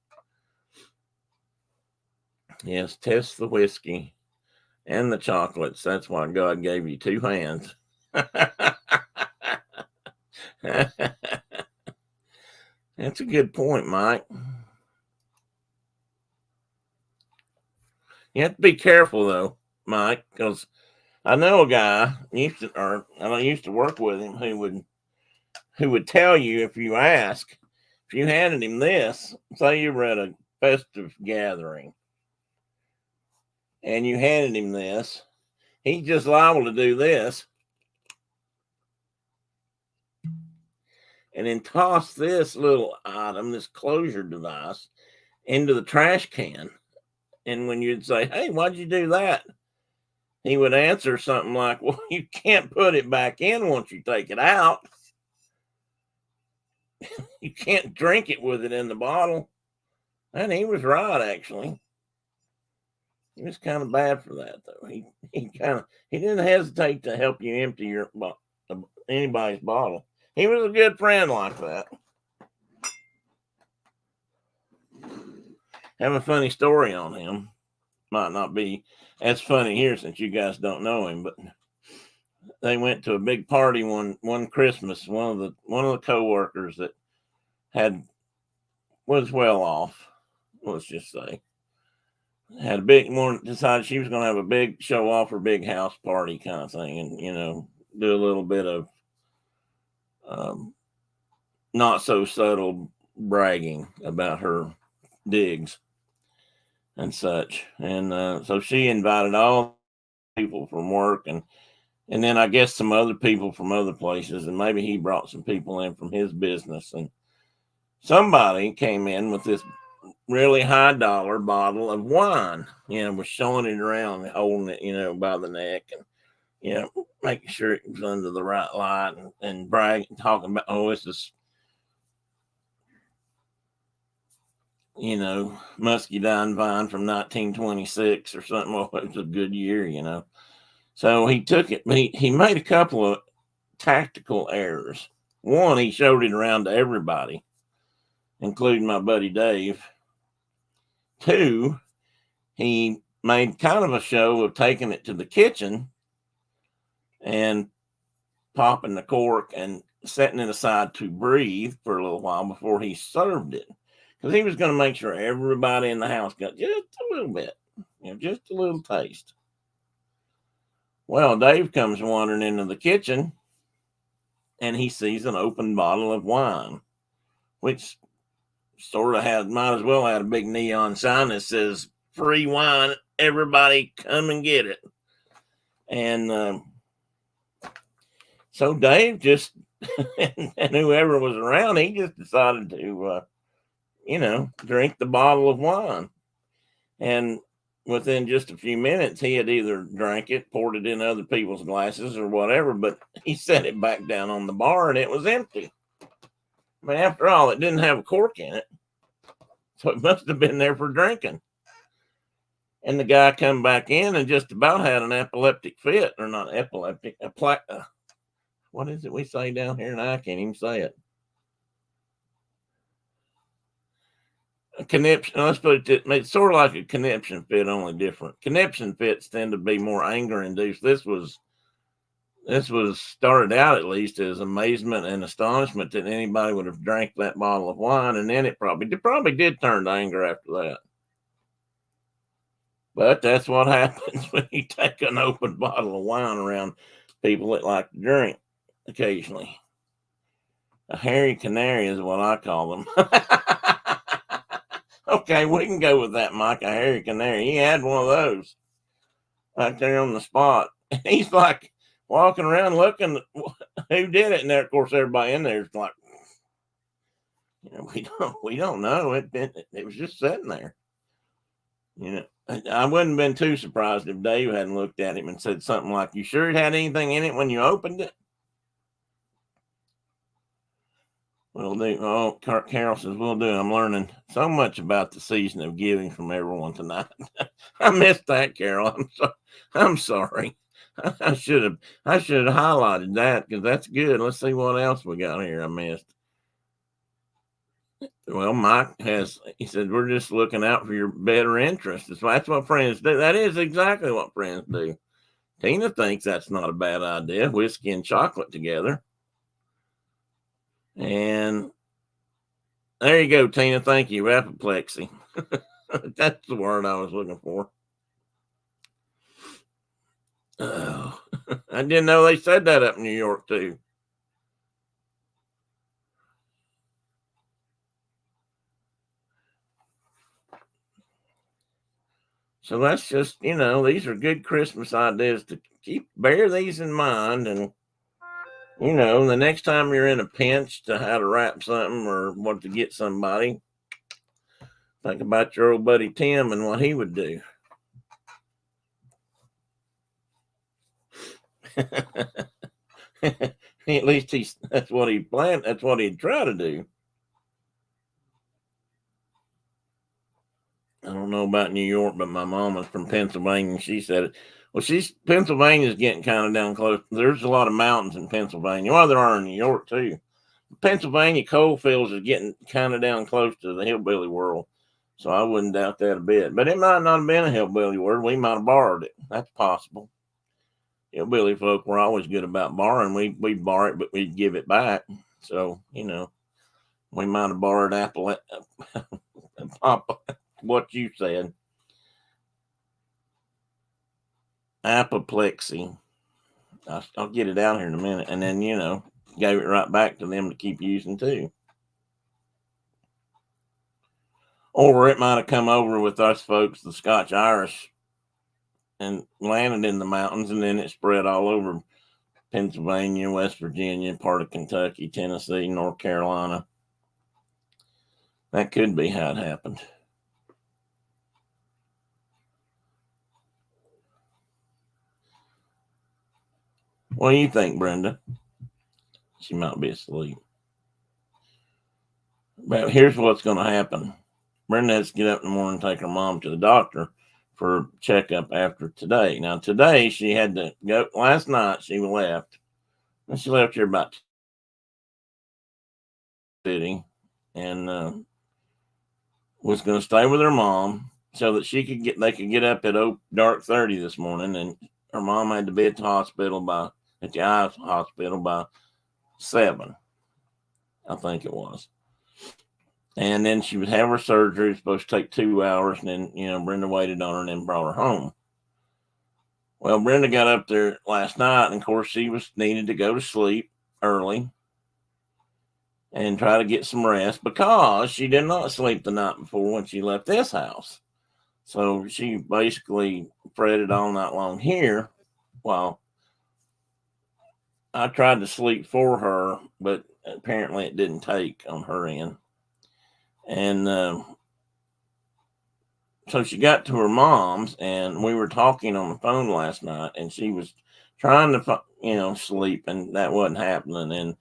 A: Yes, test the whiskey and the chocolates. That's why God gave you two hands. That's a good point, Mike. You have to be careful though, Mike, because I know a guy I used to work with him who would tell you if you handed him this, say you were at a festive gathering, and you handed him this, he's just liable to do this and then toss this little item, this closure device, into the trash can. And when you'd say, "Hey, why'd you do that?" he would answer something like, "Well, you can't put it back in once you take it out. You can't drink it with it in the bottle." And he was right, actually. He was kind of bad for that, though. He didn't hesitate to help you empty anybody's bottle. He was a good friend like that. Have a funny story on him. Might not be as funny here since you guys don't know him, but they went to a big party one Christmas. One of the coworkers that was well off, let's just say, had a big one, decided she was going to have a big show off or big house party kind of thing, and do a little bit of not so subtle bragging about her digs and such. And so she invited all people from work and then I guess some other people from other places, and maybe he brought some people in from his business, and somebody came in with this really high dollar bottle of wine, was showing it around, holding it, by the neck and, making sure it was under the right light and bragging, talking about, oh, this is, muscadine vine from 1926 or something. Well, it was a good year. So he took it, but he made a couple of tactical errors. One, he showed it around to everybody, including my buddy Dave. Two, he made kind of a show of taking it to the kitchen and popping the cork and setting it aside to breathe for a little while before he served it. Because he was going to make sure everybody in the house got just a little bit, just a little taste. Well, Dave comes wandering into the kitchen and he sees an open bottle of wine, which sort of might as well have a big neon sign that says free wine, everybody come and get it. And so Dave just, and whoever was around, he just decided to, drink the bottle of wine. And within just a few minutes, he had either drank it, poured it in other people's glasses or whatever, but he set it back down on the bar and it was empty. I mean, after all, it didn't have a cork in it. So it must have been there for drinking. And the guy come back in and just about had an epileptic fit, or not epileptic, what is it we say down here? And I can't even say it. A conniption. Let's put it. It's sort of like a conniption fit, only different. Conniption fits tend to be more anger induced. This was started out at least as amazement and astonishment that anybody would have drank that bottle of wine, and then it probably did turn to anger after that. But that's what happens when you take an open bottle of wine around people that like to drink occasionally. A hairy canary is what I call them. Okay, we can go with that, Mike. A hairy canary. He had one of those right there on the spot. He's like walking around looking who did it, and there, of course, everybody in there is like, we don't know. It was just sitting there. I wouldn't have been too surprised if Dave hadn't looked at him and said something like, "You sure it had anything in it when you opened it?" Will do. Oh, Carol says, "Will do." I'm learning so much about the season of giving from everyone tonight. I missed that, Carol. I'm sorry. I should have highlighted that because that's good. Let's see what else we got here. I missed. Well, Mike he said, "We're just looking out for your better interests." That's what friends do. That is exactly what friends do. Tina thinks that's not a bad idea. Whiskey and chocolate together. And there you go, Tina. Thank you. Apoplexy. That's the word I was looking for. Oh, I didn't know they said that up in New York too. So that's just, these are good Christmas ideas to bear these in mind. And, the next time you're in a pinch to how to wrap something or what to get somebody, think about your old buddy Tim and what he would do. At least that's what he planned. That's what he'd try to do. I don't know about New York, but my mom was from Pennsylvania. And she said it. Well, Pennsylvania's getting kind of down close. There's a lot of mountains in Pennsylvania. Well, there are in New York too. Pennsylvania coal fields are getting kind of down close to the hillbilly world. So I wouldn't doubt that a bit. But it might not have been a hillbilly word. We might have borrowed it. That's possible. Hillbilly folk were always good about borrowing. We'd borrow it, but we'd give it back. So, we might have borrowed what you said. Apoplexy. I'll get it out here in a minute. And then, gave it right back to them to keep using too. Or it might have come over with us folks, the Scotch Irish, and landed in the mountains, and then it spread all over Pennsylvania, West Virginia, part of Kentucky, Tennessee, North Carolina. That could be how it happened. What do you think, Brenda? She might be asleep. But here's what's going to happen. Brenda has to get up in the morning and take her mom to the doctor for a checkup after today. Now, today she had to go. Last night she left. And she left here about city and was going to stay with her mom so that they could get up at dark 30 this morning, and her mom had to be at the hospital at the eye hospital by 7, I think it was. And then she would have her surgery. It was supposed to take 2 hours, and then Brenda waited on her and then brought her home. Well, Brenda got up there last night, and of course she was needed to go to sleep early and try to get some rest because she did not sleep the night before when she left this house. So she basically fretted all night long here while I tried to sleep for her, but apparently it didn't take on her end. And so she got to her mom's, and we were talking on the phone last night, and she was trying to, sleep, and that wasn't happening. And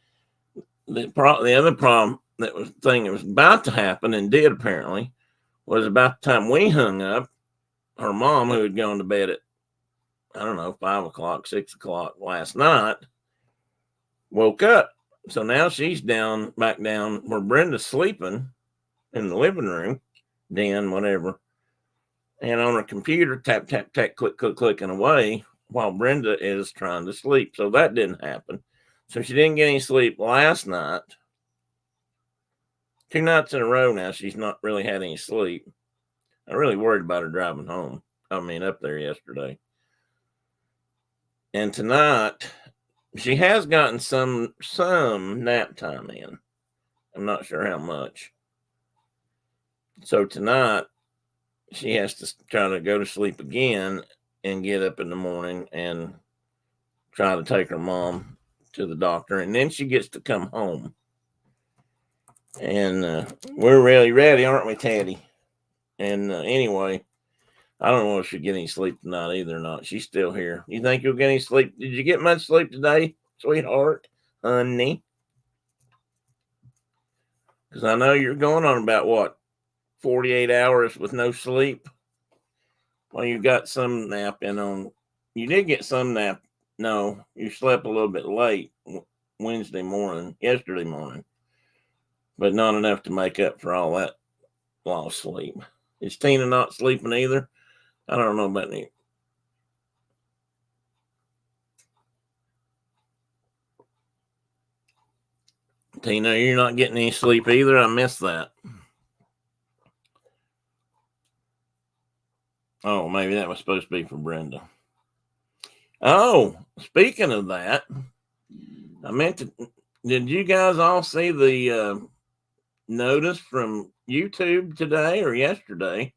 A: the other problem that was about to happen and did apparently was about the time we hung up, her mom, who had gone to bed at, I don't know, 5 o'clock, 6 o'clock last night, woke up. So now she's back down where Brenda's sleeping in the living room, den, whatever. And on her computer, tap, tap, tap, click, click, clicking away while Brenda is trying to sleep. So that didn't happen. So she didn't get any sleep last night. 2 nights in a row now, she's not really had any sleep. I really worried about her driving home. Up there yesterday. And tonight, she has gotten some nap time in. I'm not sure how much. So tonight, she has to try to go to sleep again and get up in the morning and try to take her mom to the doctor. And then she gets to come home. And we're really ready, aren't we, Teddy? And anyway, I don't know if she'll get any sleep tonight either or not. She's still here. You think you'll get any sleep? Did you get much sleep today, sweetheart? Honey? Because I know you're going on about, 48 hours with no sleep? Well, you got some nap in on. You did get some nap. No, you slept a little bit late yesterday morning. But not enough to make up for all that lost sleep. Is Tina not sleeping either? I don't know about any. Tina, you're not getting any sleep either? I missed that. Oh, maybe that was supposed to be for Brenda. Oh, speaking of that, I meant to. Did you guys all see the notice from YouTube today or yesterday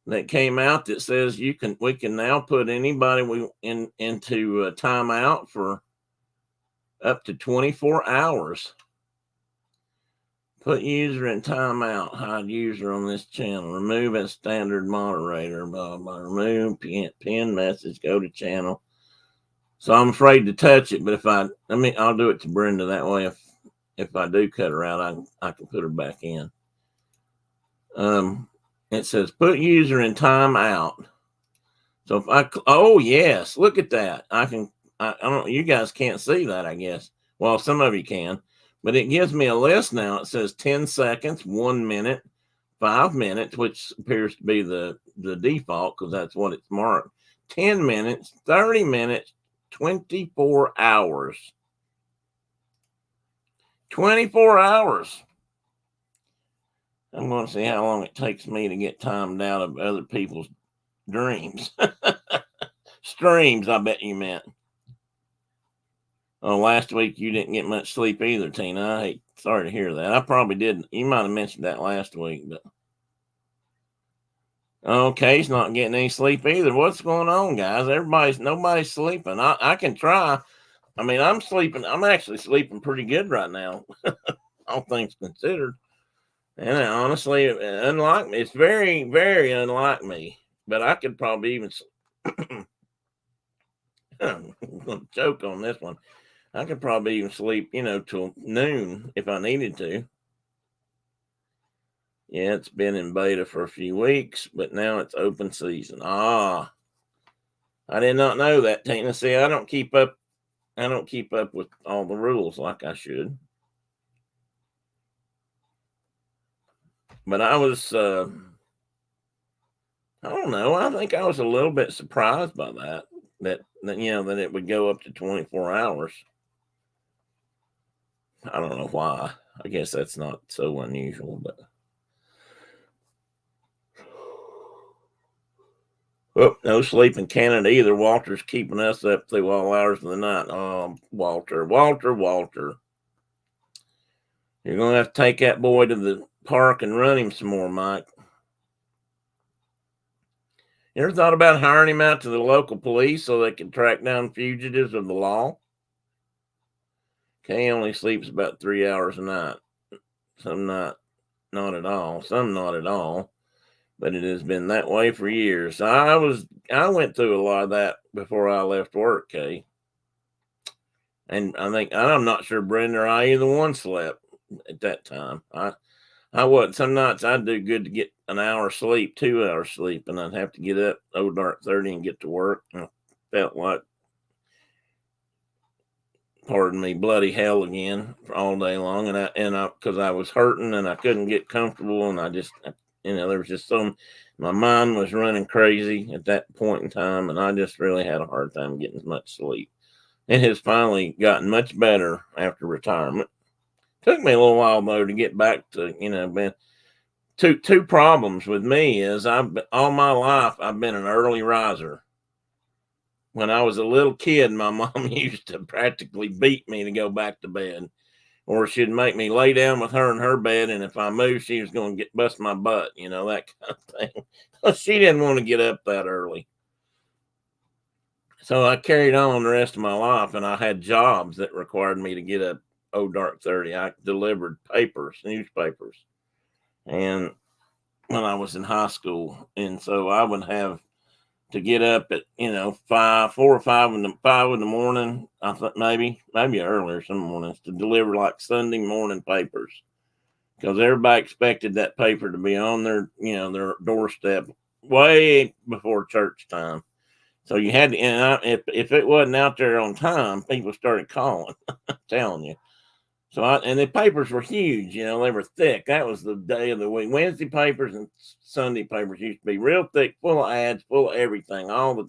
A: that came out that says we can now put anybody into timeout for up to 24 hours. Put user in timeout. Hide user on this channel. Remove as standard moderator. Blah, blah. Remove pin message. Go to channel. So I'm afraid to touch it, but I'll do it to Brenda. That way, if I do cut her out, I can put her back in. It says put user in timeout. So oh yes, look at that. I don't. You guys can't see that, I guess. Well, some of you can. But it gives me a list now. It says 10 seconds, 1 minute, 5 minutes, which appears to be the default because that's what it's marked. 10 minutes, 30 minutes, 24 hours. 24 hours. I'm going to see how long it takes me to get timed out of other people's dreams. Streams, I bet you meant. Oh, last week you didn't get much sleep either, Tina. Sorry to hear that. I probably did. You might have mentioned that last week, but okay, he's not getting any sleep either. What's going on, guys? Nobody's sleeping. I can try. I'm sleeping. I'm actually sleeping pretty good right now, all things considered. And honestly, unlike me, it's very, very unlike me. But I could probably even. I'm going to choke on this one. I could probably even sleep, till noon if I needed to. Yeah, it's been in beta for a few weeks, but now it's open season. I did not know that, Tina. See, I don't keep up with all the rules like I should. But I was I don't know. I think I was a little bit surprised by that it would go up to 24 hours. I don't know why. I guess that's not so unusual, but well, no sleep in Canada either. Walter's keeping us up through all hours of the night. Oh, Walter. You're going to have to take that boy to the park and run him some more, Mike. You ever thought about hiring him out to the local police so they can track down fugitives of the law? Kay only sleeps about 3 hours a night. Some not at all. Some not at all. But it has been that way for years. I went through a lot of that before I left work, Kay. And I'm not sure Brenda or I either one slept at that time. I wasn't. Some nights I'd do good to get an hour sleep, 2 hours sleep, and I'd have to get up dark 30 and get to work. And I felt like, pardon me, bloody hell again for all day long. And I because I was hurting and I couldn't get comfortable, and I just, there was just my mind was running crazy at that point in time, and I just really had a hard time getting as much sleep. It has finally gotten much better after retirement. Took me a little while though to get back to, being two problems with me is all my life I've been an early riser. When I was a little kid, my mom used to practically beat me to go back to bed, or she'd make me lay down with her in her bed, and if I moved, she was going to bust my butt, that kind of thing. She didn't want to get up that early. So I carried on the rest of my life, and I had jobs that required me to get up dark 30. I delivered newspapers, and when I was in high school, and so I would have to get up at 4 or 5 in the morning. I thought maybe earlier some mornings to deliver like Sunday morning papers, because everybody expected that paper to be on their doorstep way before church time. So you had to, if it wasn't out there on time, people started calling. I'm telling you. So and the papers were huge, they were thick. That was the day of the week. Wednesday papers and Sunday papers used to be real thick, full of ads, full of everything. All the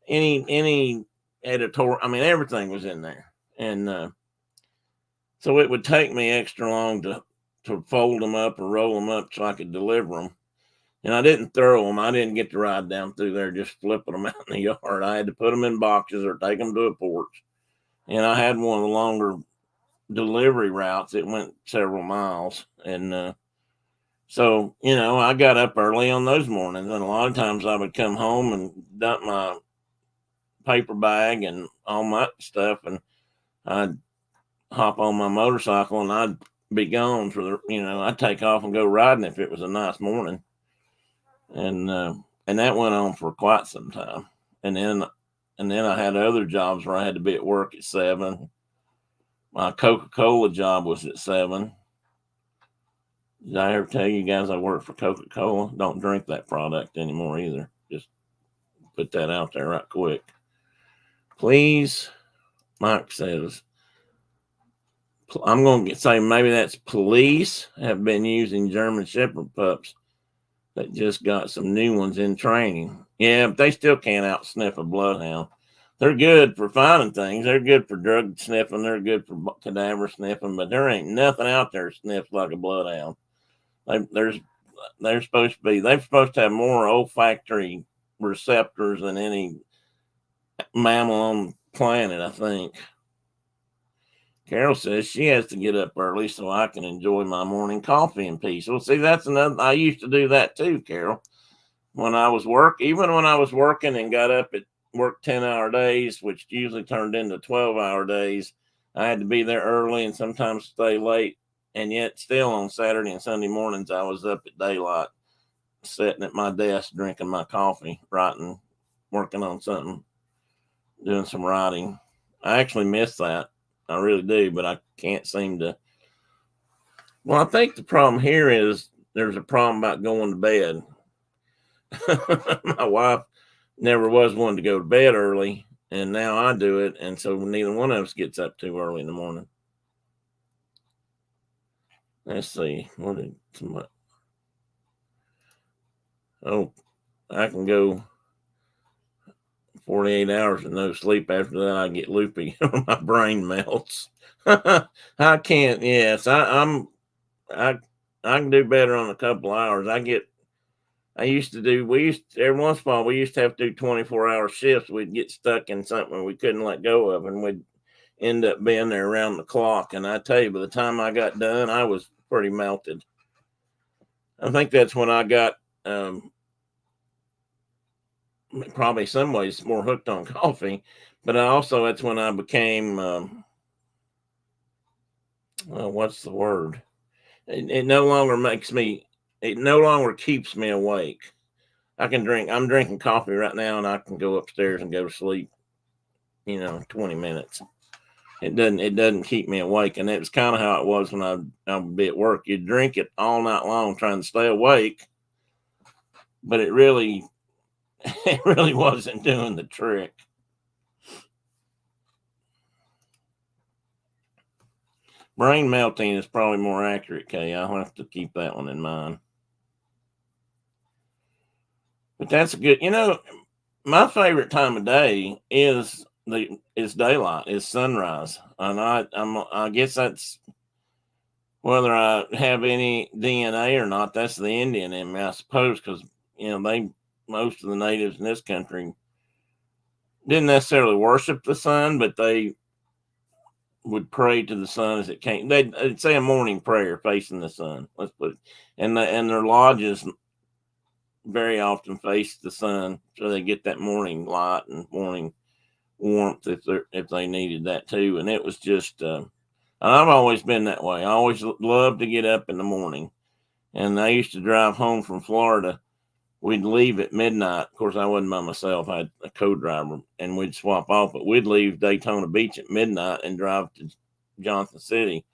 A: any editorial, everything was in there. And so it would take me extra long to fold them up or roll them up so I could deliver them. And I didn't throw them. I didn't get to ride down through there just flipping them out in the yard. I had to put them in boxes or take them to a porch. And I had one of the longer delivery routes. It went several miles. And so, I got up early on those mornings. And a lot of times I would come home and dump my paper bag and all my stuff. And I'd hop on my motorcycle and I'd be gone for I'd take off and go riding if it was a nice morning. And that went on for quite some time. And then I had other jobs where I had to be at work at 7. My Coca-Cola job was at 7. Did I ever tell you guys I work for Coca-Cola? Don't drink that product anymore either. Just put that out there right quick. Please, Mike says, I'm going to say maybe that's police have been using German Shepherd pups that just got some new ones in training. Yeah, but they still can't out-sniff a bloodhound. They're good for finding things. They're good for drug sniffing. They're good for cadaver sniffing, but there ain't nothing out there sniffs like a bloodhound. They're supposed to have more olfactory receptors than any mammal on the planet, I think. Carol says she has to get up early so I can enjoy my morning coffee in peace. Well, see, that's another. I used to do that too, Carol. When I was working and got up at work 10-hour days, which usually turned into 12-hour days, I had to be there early and sometimes stay late. And yet still on Saturday and Sunday mornings, I was up at daylight, sitting at my desk, drinking my coffee, writing, working on something doing some writing. I actually miss that. I really do, but I can't seem to. Well, I think the problem here is there's a problem about going to bed. My wife never was one to go to bed early, and now I do it, and so neither one of us gets up too early in the morning. Let's see. What did somebody? Oh, I can go 48 hours with no sleep. After that, I get loopy. My brain melts. I can't. Yes, I can do better on a couple hours. I used to do. Every once in a while we used to have to do 24-hour shifts. We'd get stuck in something we couldn't let go of, and we'd end up being there around the clock. And I tell you, by the time I got done, I was pretty melted. I think that's when I got probably some ways more hooked on coffee, but also that's when I became what's the word? It no longer makes me. It no longer keeps me awake. I'm drinking coffee right now, and I can go upstairs and go to sleep. 20 minutes. It doesn't keep me awake, and it was kind of how it was when I would be at work. You drink it all night long, trying to stay awake, but it really wasn't doing the trick. Brain melting is probably more accurate, Kay. I'll have to keep that one in mind. But that's good. My favorite time of day is daylight, is sunrise, and I guess that's whether I have any DNA or not. That's the Indian in me, I suppose, because most of the natives in this country didn't necessarily worship the sun, but they would pray to the sun as it came. They'd say a morning prayer facing the sun. Let's put it, and their lodges very often face the sun, so they get that morning light and morning warmth if they needed that too. And it was just, I've always been that way. I always loved to get up in the morning, and I used to drive home from Florida. We'd leave at midnight. Of course, I wasn't by myself. I had a co-driver, and we'd swap off. But we'd leave Daytona Beach at midnight and drive to Johnson City.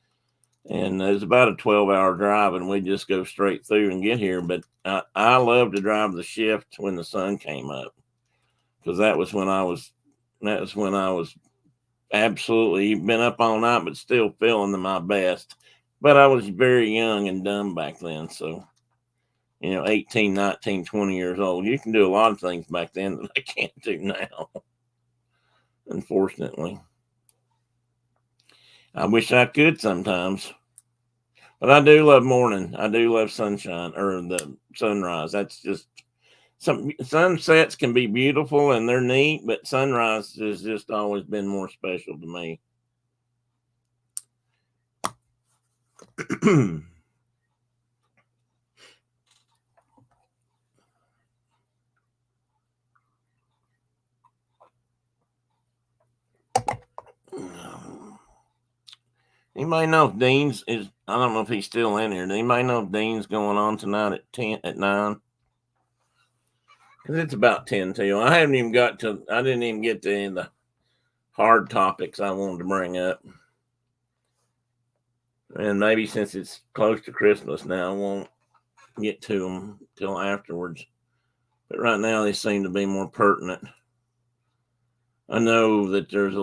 A: And it was about a 12-hour drive, and we'd just go straight through and get here. But I love to drive the shift when the sun came up, because that was when I was absolutely been up all night, but still feeling my best. But I was very young and dumb back then, so 18, 19, 20 years old. You can do a lot of things back then that I can't do now, unfortunately. I wish I could sometimes. But I do love morning. I do love sunshine or the sunrise. That's just some sunsets can be beautiful and they're neat, but sunrise has just always been more special to me. Anybody know if Dean's is? I don't know if he's still in here. Anybody know if Dean's going on tonight at 9? Because it's about 10 till. I didn't even get to any of the hard topics I wanted to bring up. And maybe since it's close to Christmas now, I won't get to them till afterwards. But right now, they seem to be more pertinent. I know that there's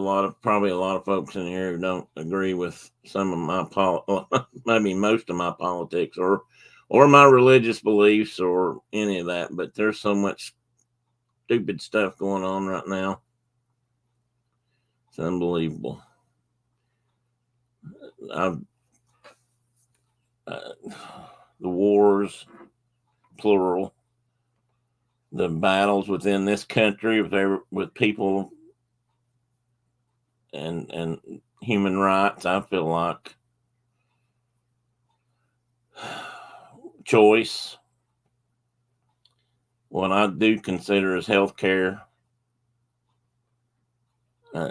A: probably a lot of folks in here who don't agree with some of my maybe most of my politics or my religious beliefs or any of that. But there's so much stupid stuff going on right now. It's unbelievable. The wars, plural, the battles within this country with people and human rights, I feel like choice, what I do consider as health care.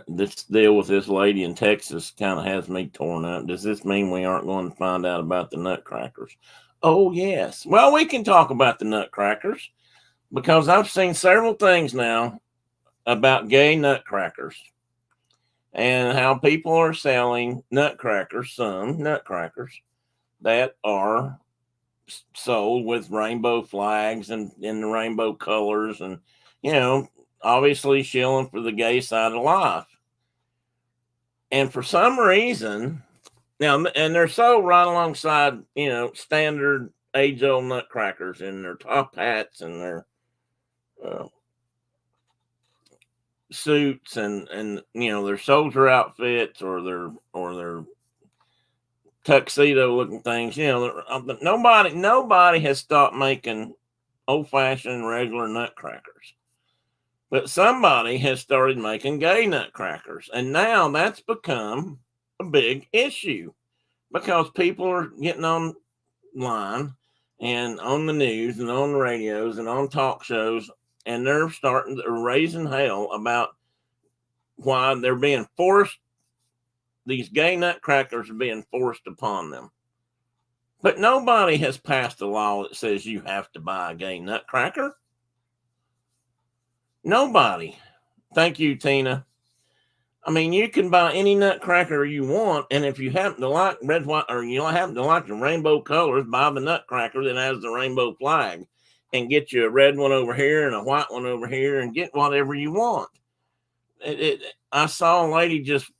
A: This deal with this lady in Texas kind of has me torn up. Does this mean we aren't going to find out about the nutcrackers? Oh, yes. Well, we can talk about the nutcrackers because I've seen several things now about gay nutcrackers and how people are selling nutcrackers, some nutcrackers that are sold with rainbow flags and in the rainbow colors, and obviously shilling for the gay side of life. And for some reason, now, and they're sold right alongside, standard age old nutcrackers in their top hats and their uh, suits and their soldier outfits or their tuxedo looking things. Nobody has stopped making old fashioned regular nutcrackers, but somebody has started making gay nutcrackers, and now that's become a big issue because people are getting online and on the news and on the radios and on talk shows, and they're raising hell about why they're being forced. These gay nutcrackers are being forced upon them. But nobody has passed a law that says you have to buy a gay nutcracker. Nobody. Thank you, Tina. I mean, you can buy any nutcracker you want, and if you happen to like red, white, or you happen to like the rainbow colors, buy the nutcracker that has the rainbow flag, and get you a red one over here and a white one over here, and get whatever you want. I saw a lady just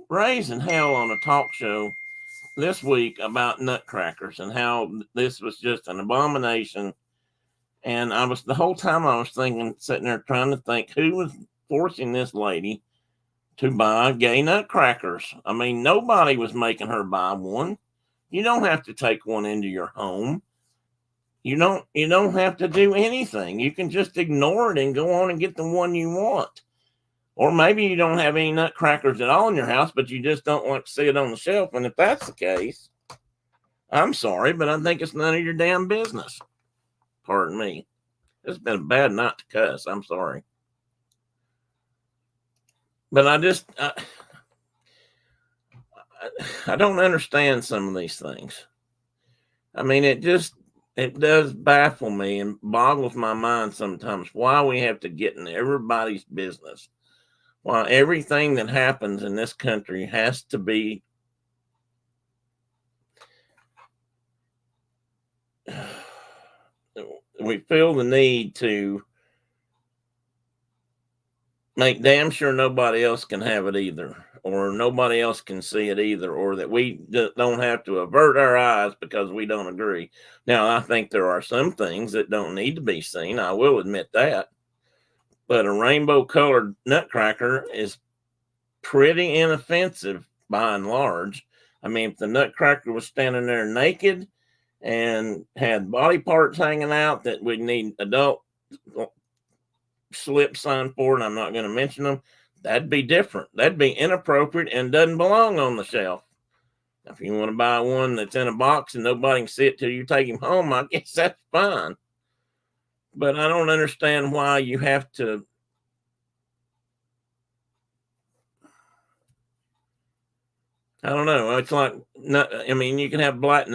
A: raising hell on a talk show this week about nutcrackers and how this was just an abomination. And the whole time I was sitting there trying to think who was forcing this lady to buy gay nutcrackers. I mean, nobody was making her buy one. You don't have to take one into your home. You don't have to do anything. You can just ignore it and go on and get the one you want. Or maybe you don't have any nutcrackers at all in your house, but you just don't want to see it on the shelf. And if that's the case, I'm sorry, but I think it's none of your damn business. Pardon me. It's been a bad night to cuss. I'm sorry. But I don't understand some of these things. I mean, it does baffle me and boggles my mind sometimes why we have to get in everybody's business. Why everything that happens in this country has to be we feel the need to make damn sure nobody else can have it either, or nobody else can see it either, or that we don't have to avert our eyes because we don't agree. Now, I think there are some things that don't need to be seen. I will admit that. But a rainbow colored nutcracker is pretty inoffensive by and large. I mean, if the nutcracker was standing there naked and had body parts hanging out that would need adult slip sign for, and I'm not going to mention them, that'd be different. That'd be inappropriate and doesn't belong on the shelf. If you want to buy one that's in a box and nobody can see it till you take him home, I guess that's fine. But I don't understand why you have to I don't know. It's like I mean, you can have black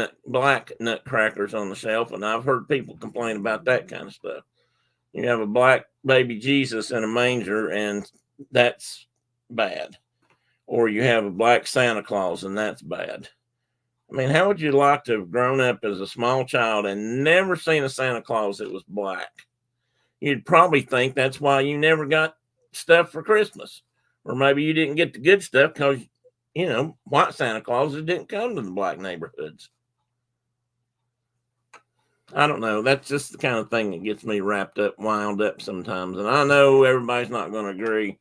A: nutcrackers on the shelf, and I've heard people complain about that kind of stuff. You have a black baby Jesus in a manger, and that's bad. Or you have a black Santa Claus, and that's bad. I mean, how would you like to have grown up as a small child and never seen a Santa Claus that was black? You'd probably think that's why you never got stuff for Christmas. Or maybe you didn't get the good stuff because, white Santa Clauses didn't come to the black neighborhoods. I don't know. That's just the kind of thing that gets me wound up sometimes. And I know everybody's not going to agree.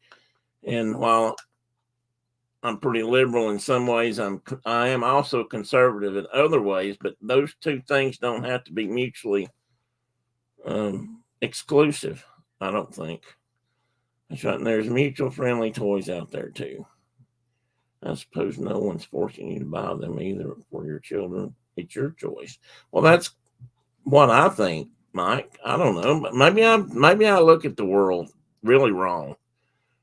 A: And while I'm pretty liberal in some ways, I am also conservative in other ways. But those two things don't have to be mutually exclusive, I don't think. That's right. And there's mutual friendly toys out there too. I suppose no one's forcing you to buy them either for your children. It's your choice. Well, that's what I think, Mike. I don't know, but maybe I look at the world really wrong.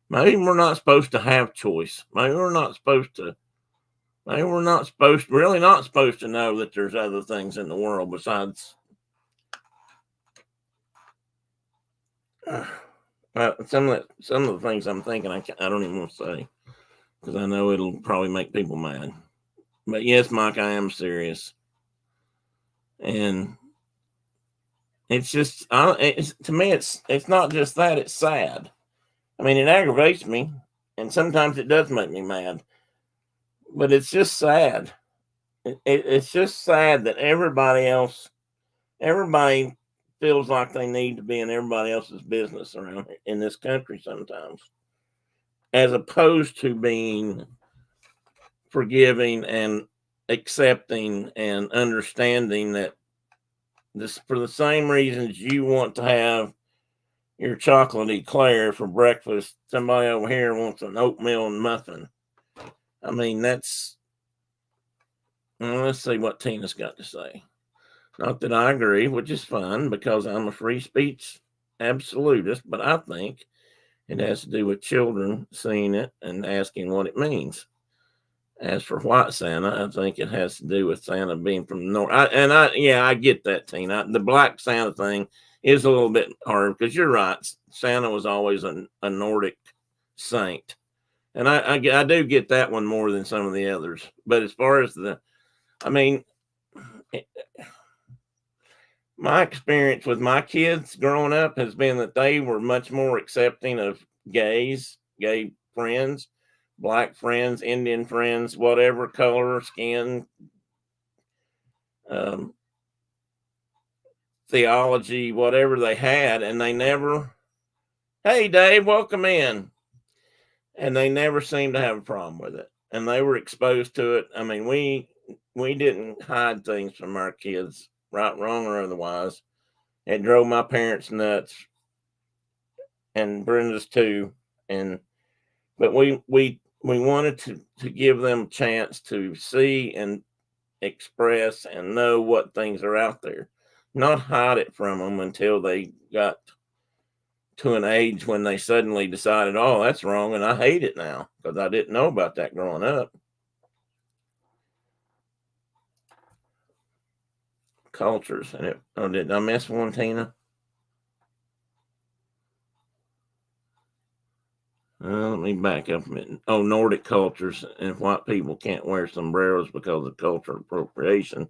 A: Maybe we're not supposed to have choice. Maybe we're not supposed to know that there's other things in the world besides Some of the things I'm thinking, I don't even want to say because I know it'll probably make people mad. But yes, Mike, I am serious, and it's just, to me, it's not just that; it's sad. I mean, it aggravates me, and sometimes it does make me mad. But it's just sad. It's just sad that everybody feels like they need to be in everybody else's business around in this country sometimes, as opposed to being forgiving and accepting and understanding that this, for the same reasons you want to have your chocolate eclair for breakfast, somebody over here wants an oatmeal and muffin. I mean, let's see what Tina's got to say. Not that I agree, which is fine because I'm a free speech absolutist, but I think it has to do with children seeing it and asking what it means. As for white Santa, I think it has to do with Santa being from the north. I get that, Tina. The black Santa thing is a little bit hard because you're right. Santa was always a Nordic saint. And I do get that one more than some of the others. But as far as my experience with my kids growing up has been that they were much more accepting of gay friends, black friends, Indian friends, whatever color, skin, theology, whatever they had. And they never, hey, Dave, welcome in. And they never seemed to have a problem with it. And they were exposed to it. I mean, we didn't hide things from our kids, right, wrong, or otherwise. It drove my parents nuts, and Brenda's too. But we wanted to give them a chance to see and express and know what things are out there, not hide it from them until they got to an age when they suddenly decided, oh, that's wrong, and I hate it now because I didn't know about that growing up. Cultures. And did I miss one, Tina? Let me back up a minute. Oh, Nordic cultures, and if white people can't wear sombreros because of cultural appropriation,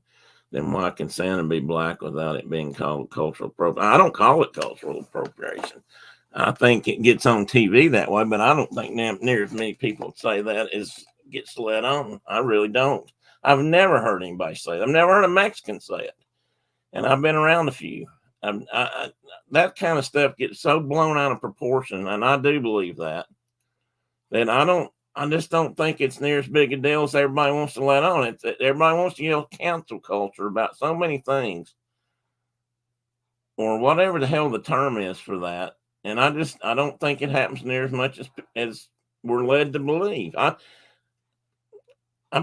A: then why can Santa be black without it being called cultural appropriation? I don't call it cultural appropriation. I think it gets on TV that way, but I don't think near as many people say that as gets let on. I really don't. I've never heard anybody say it. I've never heard a Mexican say it, and I've been around a few. That kind of stuff gets so blown out of proportion, and I do believe that I just don't think it's near as big a deal as everybody wants to let on. Everybody wants to yell cancel culture about so many things, or whatever the hell the term is for that. And I don't think it happens near as much as we're led to believe. I've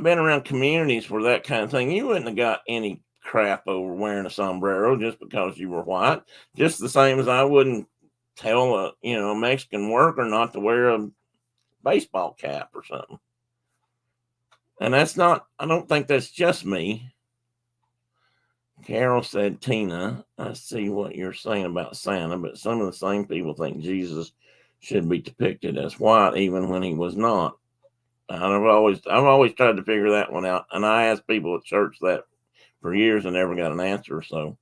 A: been around communities where that kind of thing, you wouldn't have got any crap over wearing a sombrero just because you were white. Just the same as I wouldn't tell a Mexican worker not to wear a baseball cap or something. And I don't think that's just me. Carol said, Tina, I see what you're saying about Santa, but some of the same people think Jesus should be depicted as white even when he was not. And I've always tried to figure that one out. And I asked people at church that for years and never got an answer. So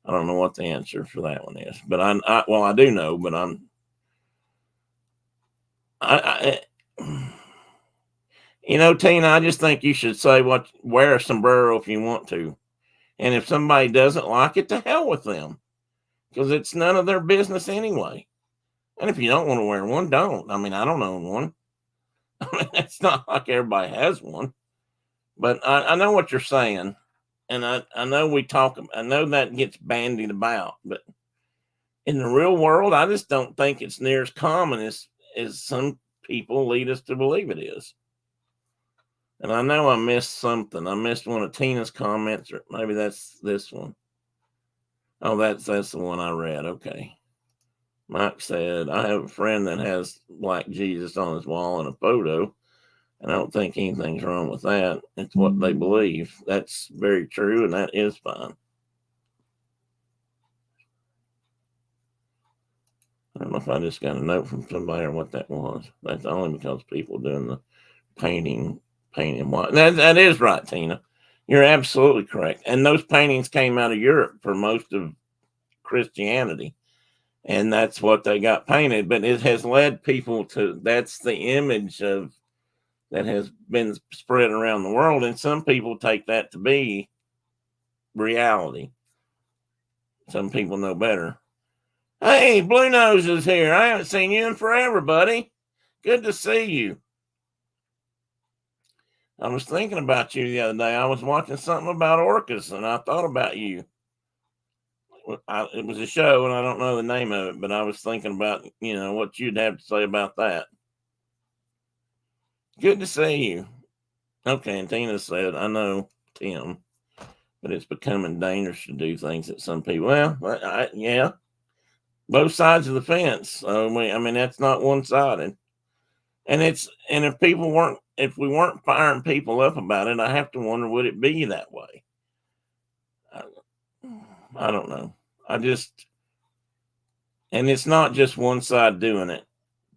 A: I don't know what the answer for that one is. But I do know, but Tina, I just think you should say wear a sombrero if you want to. And if somebody doesn't like it, to hell with them. Because it's none of their business anyway. And if you don't want to wear one, don't. I mean, I don't own one. I mean, it's not like everybody has one. But I know what you're saying. And I know I know that gets bandied about. But in the real world, I just don't think it's near as common as some people lead us to believe it is. And I know I missed something. I missed one of Tina's comments, or maybe that's this one. Oh, that's the one I read. Okay. Mike said, I have a friend that has Black Jesus on his wall in a photo, and I don't think anything's wrong with that. It's what they believe. That's very true, and that is fine. I don't know if I just got a note from somebody or what that was. That's only because people doing the painting white. That is right, Tina. You're absolutely correct. And those paintings came out of Europe for most of Christianity. And that's what they got painted. But it has led people to, that's the image of that has been spread around the world. And some people take that to be reality. Some people know better. Hey, Blue Nose is here. I haven't seen you in forever, buddy. Good to see you. I was thinking about you the other day. I was watching something about orcas, and I thought about you. It was a show, and I don't know the name of it, but I was thinking about, what you'd have to say about that. Good to see you. Okay, and Tina said, I know, Tim, but it's becoming dangerous to do things that some people, yeah, both sides of the fence. So, that's not one-sided. And if we weren't firing people up about it, I have to wonder, would it be that way? I don't know. And it's not just one side doing it.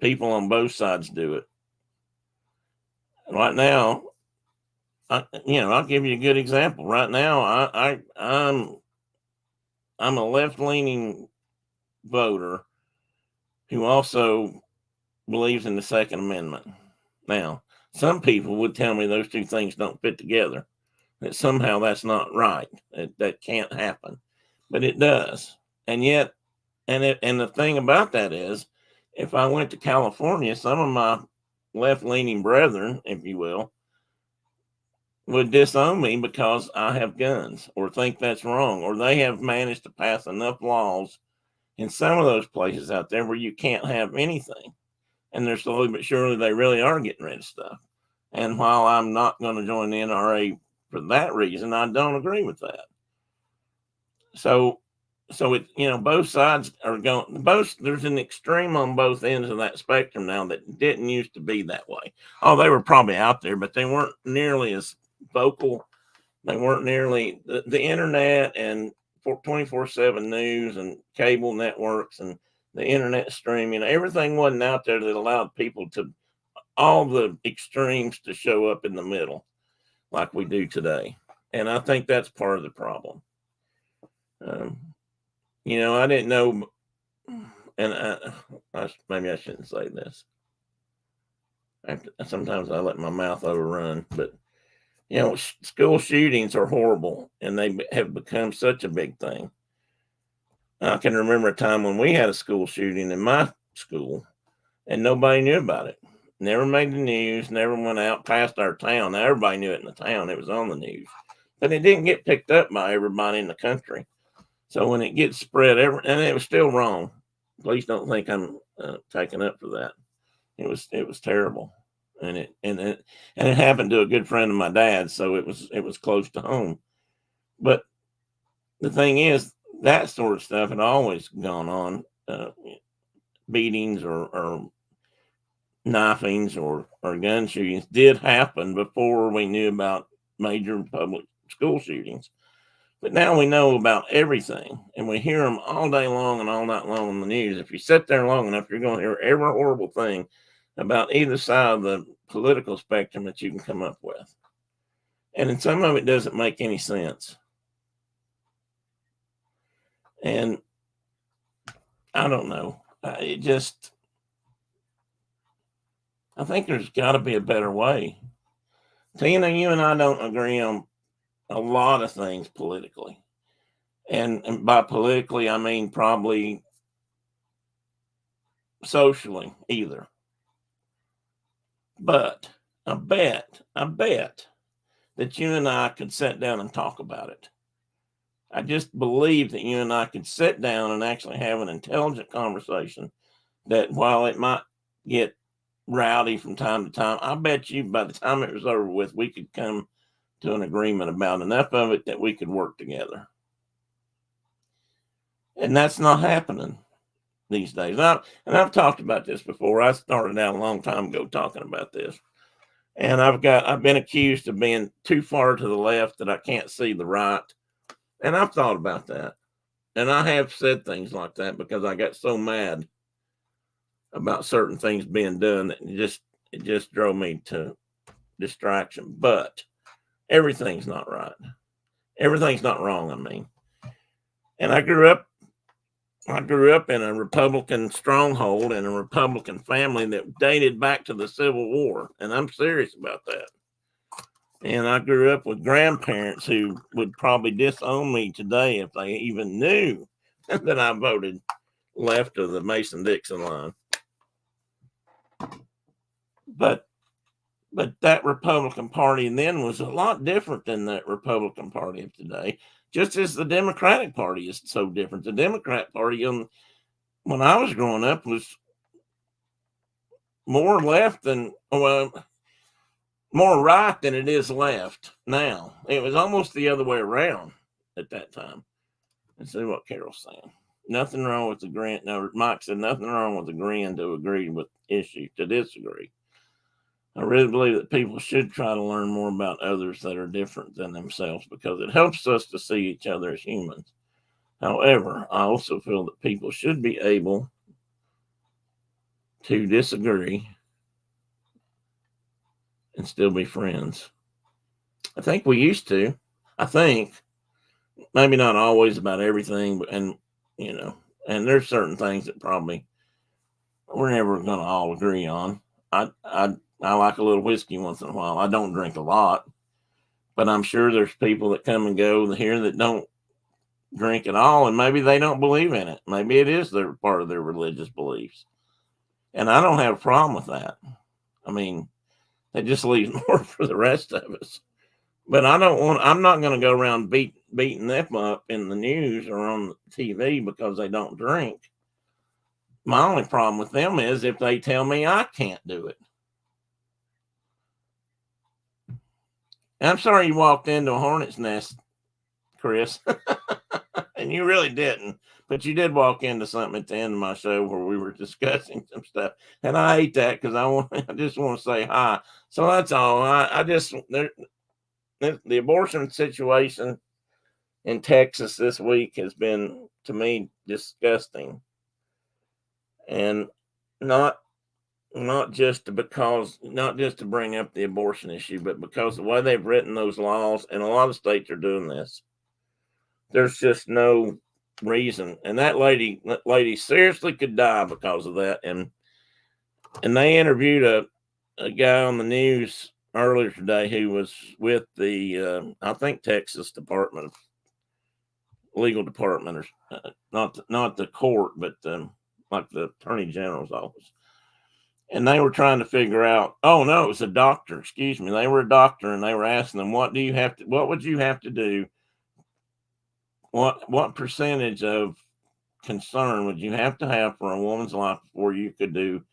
A: People on both sides do it. Right now, I'll give you a good example. Right now, I'm a left-leaning voter who also believes in the Second Amendment. Now, some people would tell me those two things don't fit together, that somehow that's not right, that can't happen, but it does. And yet, and the thing about that is, if I went to California, some of my left-leaning brethren, if you will, would disown me because I have guns or think that's wrong, or they have managed to pass enough laws in some of those places out there where you can't have anything. And they're slowly but surely, they really are getting rid of stuff. And while I'm not going to join the NRA for that reason, I don't agree with that. So it, both sides are going, there's an extreme on both ends of that spectrum now that didn't used to be that way. Oh, they were probably out there, but they weren't nearly as vocal. They weren't nearly the internet and 24/7 news and cable networks and the internet streaming. Everything wasn't out there that allowed people to all the extremes to show up in the middle like we do today. And I think that's part of the problem. I didn't know, and maybe I shouldn't say this. Sometimes I let my mouth overrun, but school shootings are horrible, and they have become such a big thing. I can remember a time when we had a school shooting in my school, and nobody knew about it. Never made the news, never went out past our town. Now, everybody knew it in the town. It was on the news. But it didn't get picked up by everybody in the country. So when it gets spread, and it was still wrong. Please don't think I'm taking up for that. It was terrible. And it happened to a good friend of my dad's, so it was close to home. But the thing is, that sort of stuff had always gone on. Beatings or knifings or gun shootings did happen before we knew about major public school shootings. But now we know about everything, and we hear them all day long and all night long on the news. If you sit there long enough, you're going to hear every horrible thing about either side of the political spectrum that you can come up with. And then some of it doesn't make any sense. And I don't know. I think there's got to be a better way. Tina, you and I don't agree on a lot of things politically. And by politically, I mean probably socially either. But I bet that you and I could sit down and talk about it. I just believe that you and I could sit down and actually have an intelligent conversation that while it might get rowdy from time to time, I bet you by the time it was over with, we could come to an agreement about enough of it that we could work together. And that's not happening these days. And I've talked about this before. I started out a long time ago talking about this. And I've been accused of being too far to the left that I can't see the right. And I've thought about that. And I have said things like that because I got so mad about certain things being done that it just drove me to distraction. But everything's not right. Everything's not wrong. I mean, and I grew up in a Republican stronghold and a Republican family that dated back to the Civil War, and I'm serious about that. And I grew up with grandparents who would probably disown me today if they even knew that I voted left of the Mason-Dixon line. But that Republican Party then was a lot different than that Republican Party of today, just as the Democratic Party is so different. The Democrat Party when I was growing up was more left than, well, more right than it is left now. It was almost the other way around at that time. Let's see what Carol's saying. Nothing wrong with agreeing. No, Mike said nothing wrong with agreeing to agree with issue, to disagree. I really believe that people should try to learn more about others that are different than themselves because it helps us to see each other as humans. However, I also feel that people should be able to disagree and still be friends. I think we used to. I think maybe not always about everything, but and there's certain things that probably we're never going to all agree on. I like a little whiskey once in a while. I don't drink a lot, but I'm sure there's people that come and go here that don't drink at all, and maybe they don't believe in it. Maybe it is their part of their religious beliefs, and I don't have a problem with that. I mean, it just leaves more for the rest of us. But I'm not going to go around beating them up in the news or on TV because they don't drink. My only problem with them is if they tell me I can't do it. And I'm sorry you walked into a hornet's nest, Chris. And you really didn't. But you did walk into something at the end of my show where we were discussing some stuff. And I hate that because I just want to say hi. So that's all. The abortion situation in Texas this week has been, to me, disgusting. And not just to bring up the abortion issue, but because the way they've written those laws, and a lot of states are doing this, there's just no reason. And that lady seriously could die because of that. And they interviewed a guy on the news earlier today who was with the I think Texas legal department, or not the court, but like the attorney general's office. And they were trying to figure out, oh no, it was a doctor, excuse me. They were a doctor, and they were asking them, what would you have to do? What percentage of concern would you have to have for a woman's life before you could do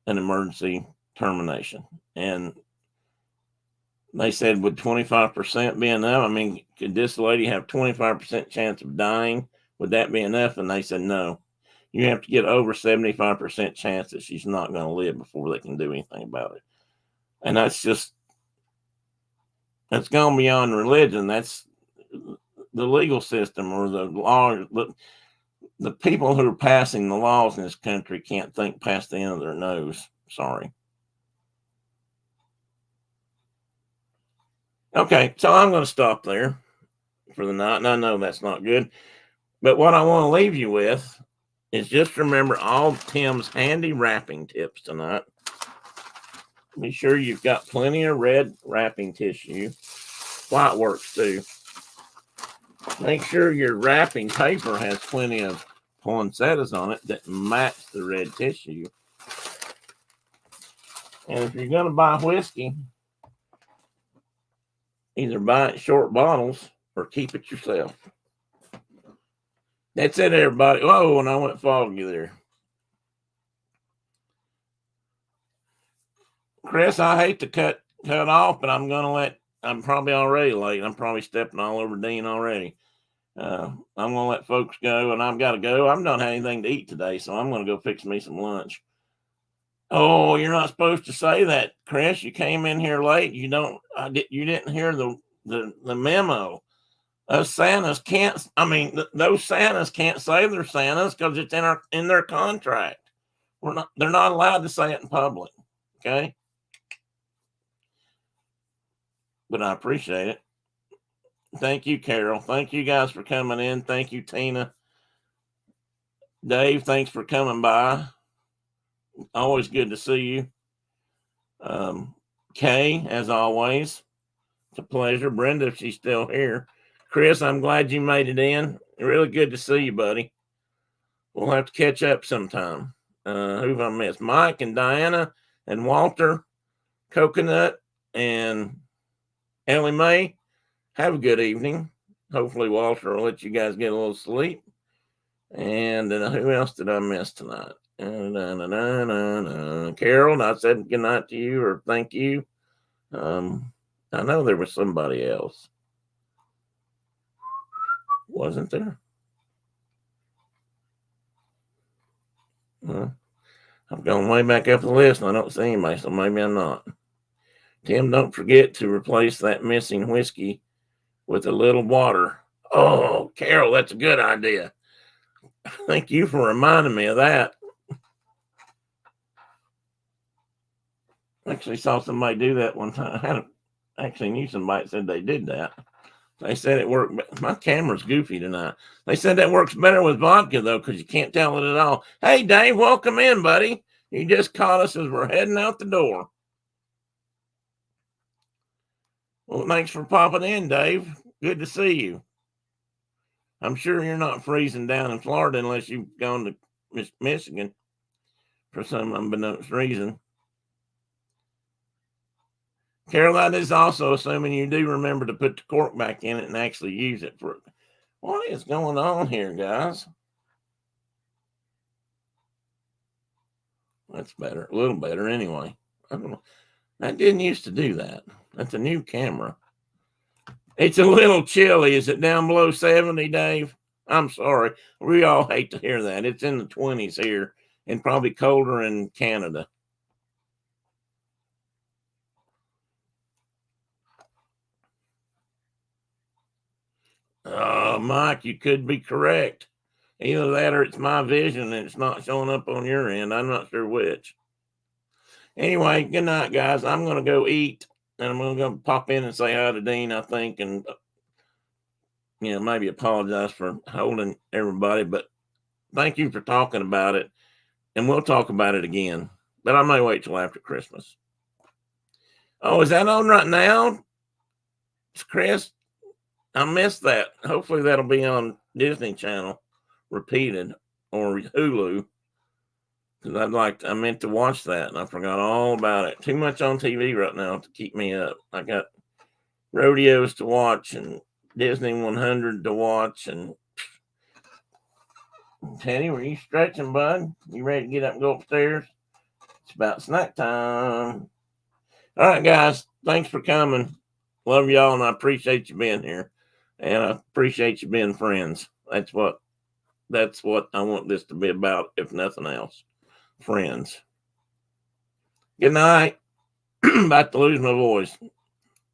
A: an emergency termination? And they said, would 25% be enough? I mean, could this lady have 25% chance of dying? Would that be enough? And they said, no. You have to get over 75% chance that she's not going to live before they can do anything about it. And that's gone beyond religion. That's the legal system, or the law. The people who are passing the laws in this country can't think past the end of their nose. Sorry. Okay, so I'm going to stop there for the night. And I know that's not good. But what I want to leave you with is just remember all Tim's handy wrapping tips tonight. Be sure you've got plenty of red wrapping tissue. White works too. Make sure your wrapping paper has plenty of poinsettias on it that match the red tissue. And if you're going to buy whiskey, either buy it short bottles or keep it yourself. That's it, everybody. Oh, and I went foggy there. Chris, I hate to cut off, but I'm probably already late. I'm probably stepping all over Dean already. I'm going to let folks go, and I've got to go. I haven't had anything to eat today, so I'm going to go fix me some lunch. Oh, you're not supposed to say that, Chris. You came in here late. You didn't hear the memo. Those Santas those Santas can't say they're Santas because it's in their contract. They're not allowed to say it in public. Okay. But I appreciate it. Thank you, Carol. Thank you guys for coming in. Thank you, Tina. Dave, thanks for coming by. Always good to see you. Kay, as always, it's a pleasure. Brenda, if she's still here. Chris, I'm glad you made it in. Really good to see you, buddy. We'll have to catch up sometime. Who have I missed? Mike and Diana and Walter, Coconut, and Ellie Mae. Have a good evening. Hopefully Walter will let you guys get a little sleep. And who else did I miss tonight? Carol, I said good night to you or thank you. I know there was somebody else. Wasn't there? I've gone way back up the list and I don't see anybody, so maybe I'm not. Tim, don't forget to replace that missing whiskey with a little water. Oh, Carol, that's a good idea. Thank you for reminding me of that. I actually saw somebody do that one time. I actually knew somebody that said they did that. They said it worked. My camera's goofy tonight. They said that works better with vodka, though, because you can't tell it at all. Hey, Dave, welcome in, buddy. You just caught us as we're heading out the door. Well, thanks for popping in, Dave. Good to see you. I'm sure you're not freezing down in Florida unless you've gone to Michigan for some unbeknownst reason. Carol, that is also assuming you do remember to put the cork back in it and actually use it for it. What is going on here, guys? That's better. A little better anyway. I don't know. I didn't used to do that. That's a new camera. It's a little chilly. Is it down below 70, Dave? I'm sorry. We all hate to hear that. It's in the 20s here and probably colder in Canada. Mike, you could be correct. Either that or it's my vision and it's not showing up on your end. I'm not sure which. Anyway, good night, guys. I'm going to go eat and I'm going to go pop in and say hi to Dean, I think, and, maybe apologize for holding everybody, but thank you for talking about it. And we'll talk about it again, but I may wait till after Christmas. Oh, is that on right now? Chris, I missed that. Hopefully that'll be on Disney Channel repeated or Hulu. Because I meant to watch that and I forgot all about it. Too much on TV right now to keep me up. I got rodeos to watch and Disney 100 to watch. And Teddy, were you stretching, bud? You ready to get up and go upstairs? It's about snack time. All right, guys. Thanks for coming. Love y'all, and I appreciate you being here. And I appreciate you being friends. That's what I want this to be about, if nothing else. Friends. Good night. About to lose my voice.